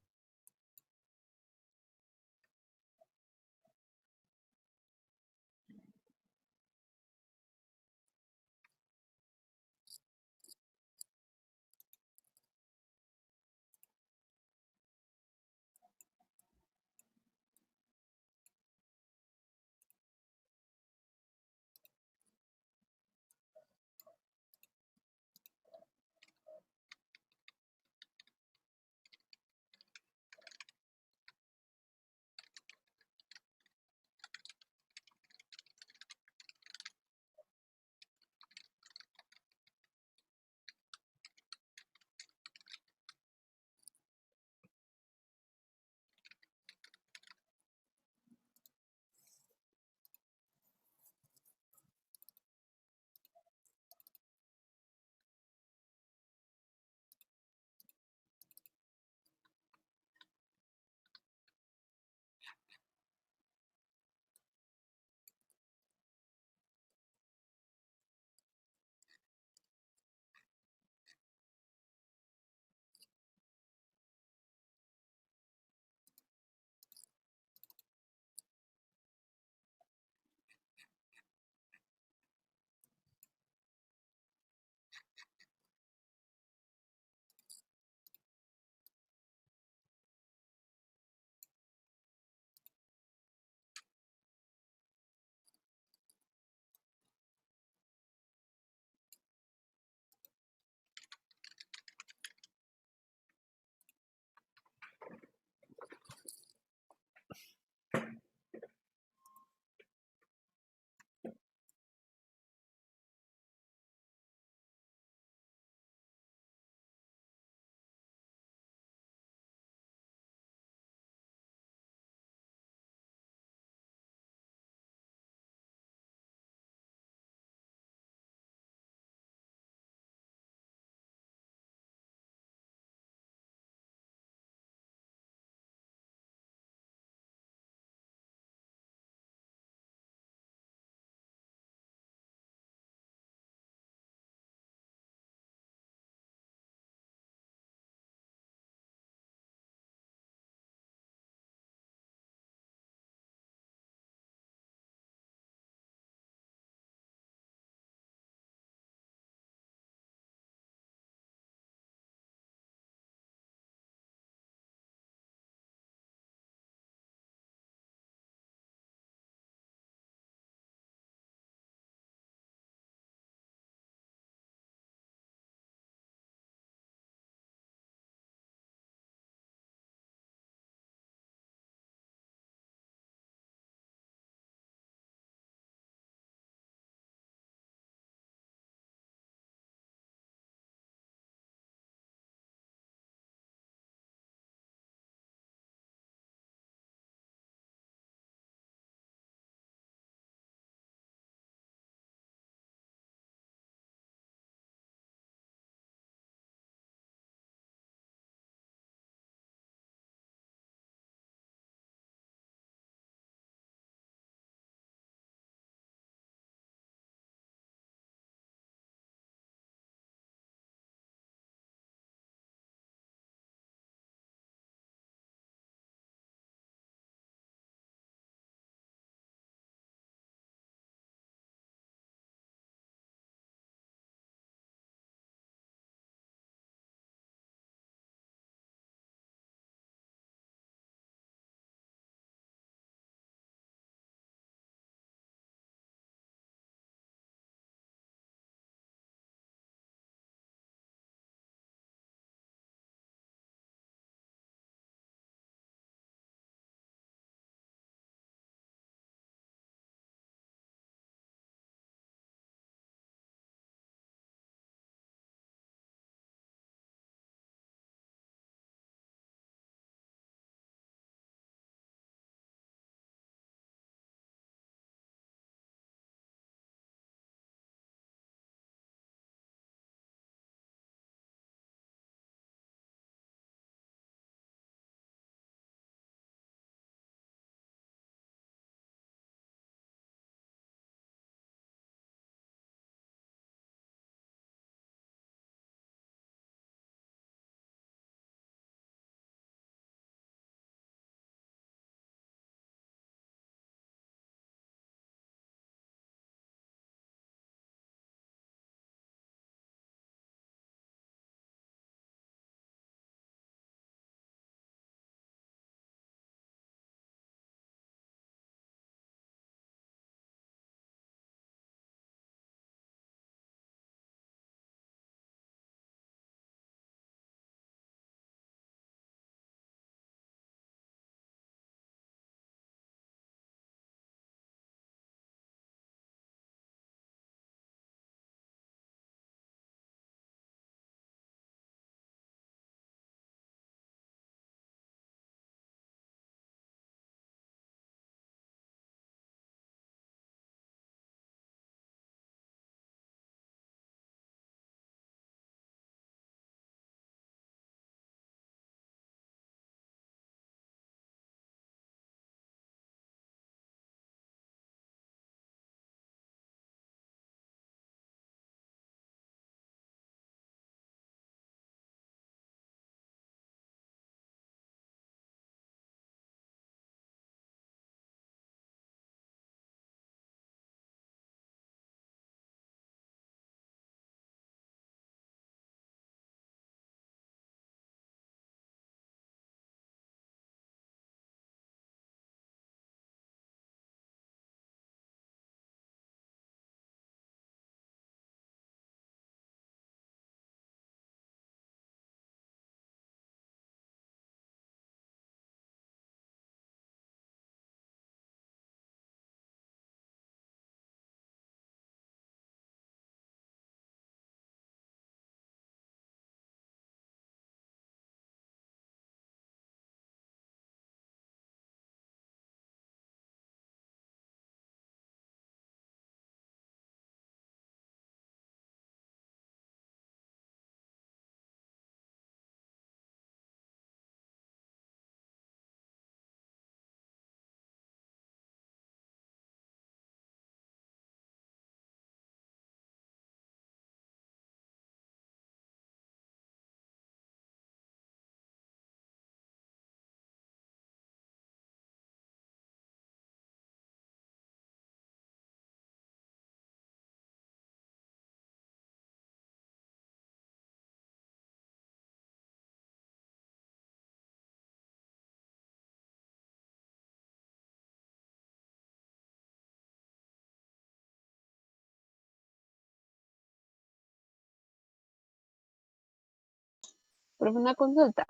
Pero una consulta.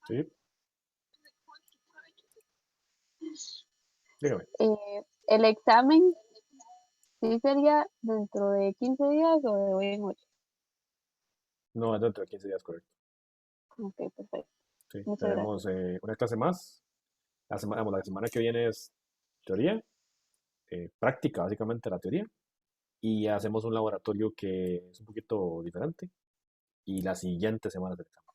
¿Sí? Dígame. El examen, ¿sí sería dentro de 15 días o de hoy en 8? No, es dentro de 15 días, correcto. Ok, perfecto. Sí, Muchas gracias. tenemos una clase más. La semana que viene es teoría, práctica, básicamente la teoría. Y hacemos un laboratorio que es un poquito diferente. Y la siguiente semana es el examen.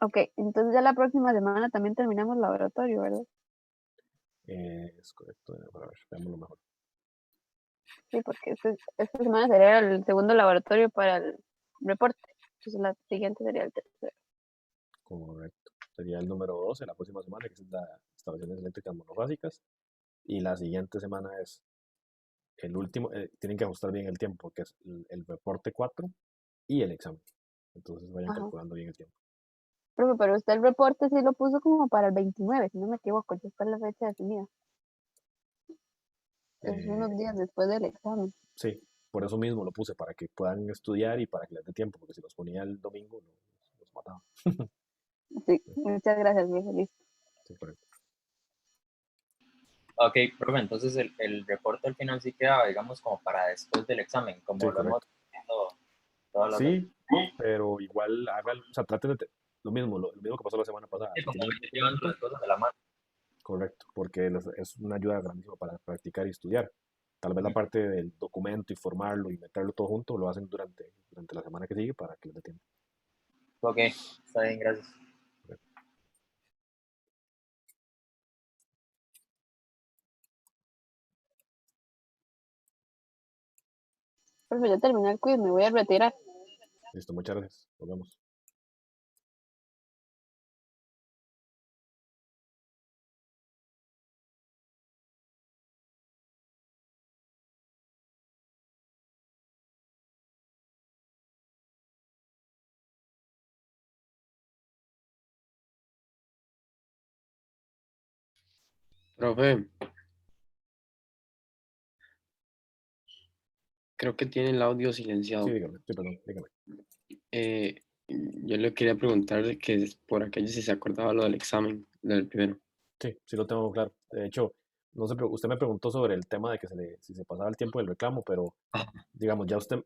Ok, entonces ya la próxima semana también terminamos el laboratorio, ¿verdad? Es correcto. Para ver, veámoslo mejor. Sí, porque esta semana sería el segundo laboratorio para el reporte. Entonces la siguiente sería el tercero. Correcto. Sería el número 12 la próxima semana, que es la instalaciones eléctricas monofásicas. Y la siguiente semana es el último. Tienen que ajustar bien el tiempo, que es el reporte 4 y el examen. Entonces vayan Ajá. calculando bien el tiempo. Profe, pero usted el reporte sí lo puso como para el 29, si no me equivoco, ya está la fecha definida. Es unos Eh, días después del examen. sí, por eso mismo lo puse, para que puedan estudiar y para que les dé tiempo, porque si los ponía el domingo, los mataba. Sí, muchas gracias, profe. Listo. Sí, correcto. Ok, profe, entonces el reporte al final sí queda, digamos, como para después del examen, como Sí, lo hemos correcto. visto todas las veces. Sí, pero igual hagan, o sea, traten de lo mismo, lo mismo que pasó la semana pasada. Sí, Si como tienen un ir llevando documento, las cosas de la mano. correcto, porque es una ayuda grandísima para practicar y estudiar. Tal vez la parte del documento y formarlo y meterlo todo junto lo hacen durante la semana que sigue para que les dé tiempo. Ok, está bien, gracias. Profe, ya terminé el quiz, me voy a retirar. Listo, muchas gracias. Nos vemos. Profe, creo que tiene el audio Sí, silenciado. dígame, sí, perdón, dígame. Yo le quería preguntar que por aquello si se acordaba lo del examen, del primero. Sí, sí lo tengo claro. De hecho, no sé, usted me preguntó sobre el tema de que si se pasaba el tiempo del reclamo, pero digamos, ya usted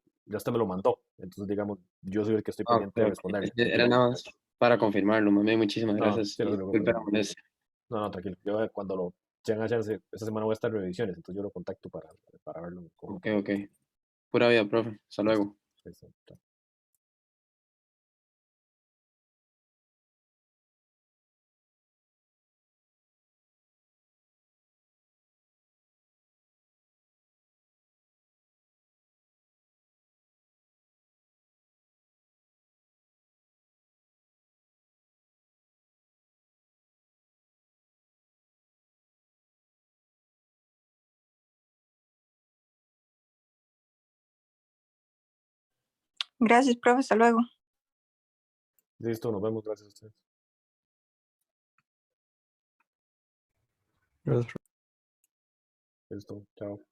me lo mandó. Entonces, digamos, yo soy el que estoy Ah, ok, pendiente de ok. responderle. Es que Entonces, era nada más para confirmarlo, mami. Muchísimas no, gracias. sí, no Y se preocupe, disculpe la molestia. no, tranquilo. Yo cuando lo tenga chance, esta semana voy a estar en revisiones, entonces yo lo contacto para verlo en Ok, conjunto. ok. Pura vida, profe. Hasta Listo, luego. listo. Chao. Gracias, profe. Hasta luego. Listo, nos vemos, gracias a ustedes. Gracias. Listo, chao.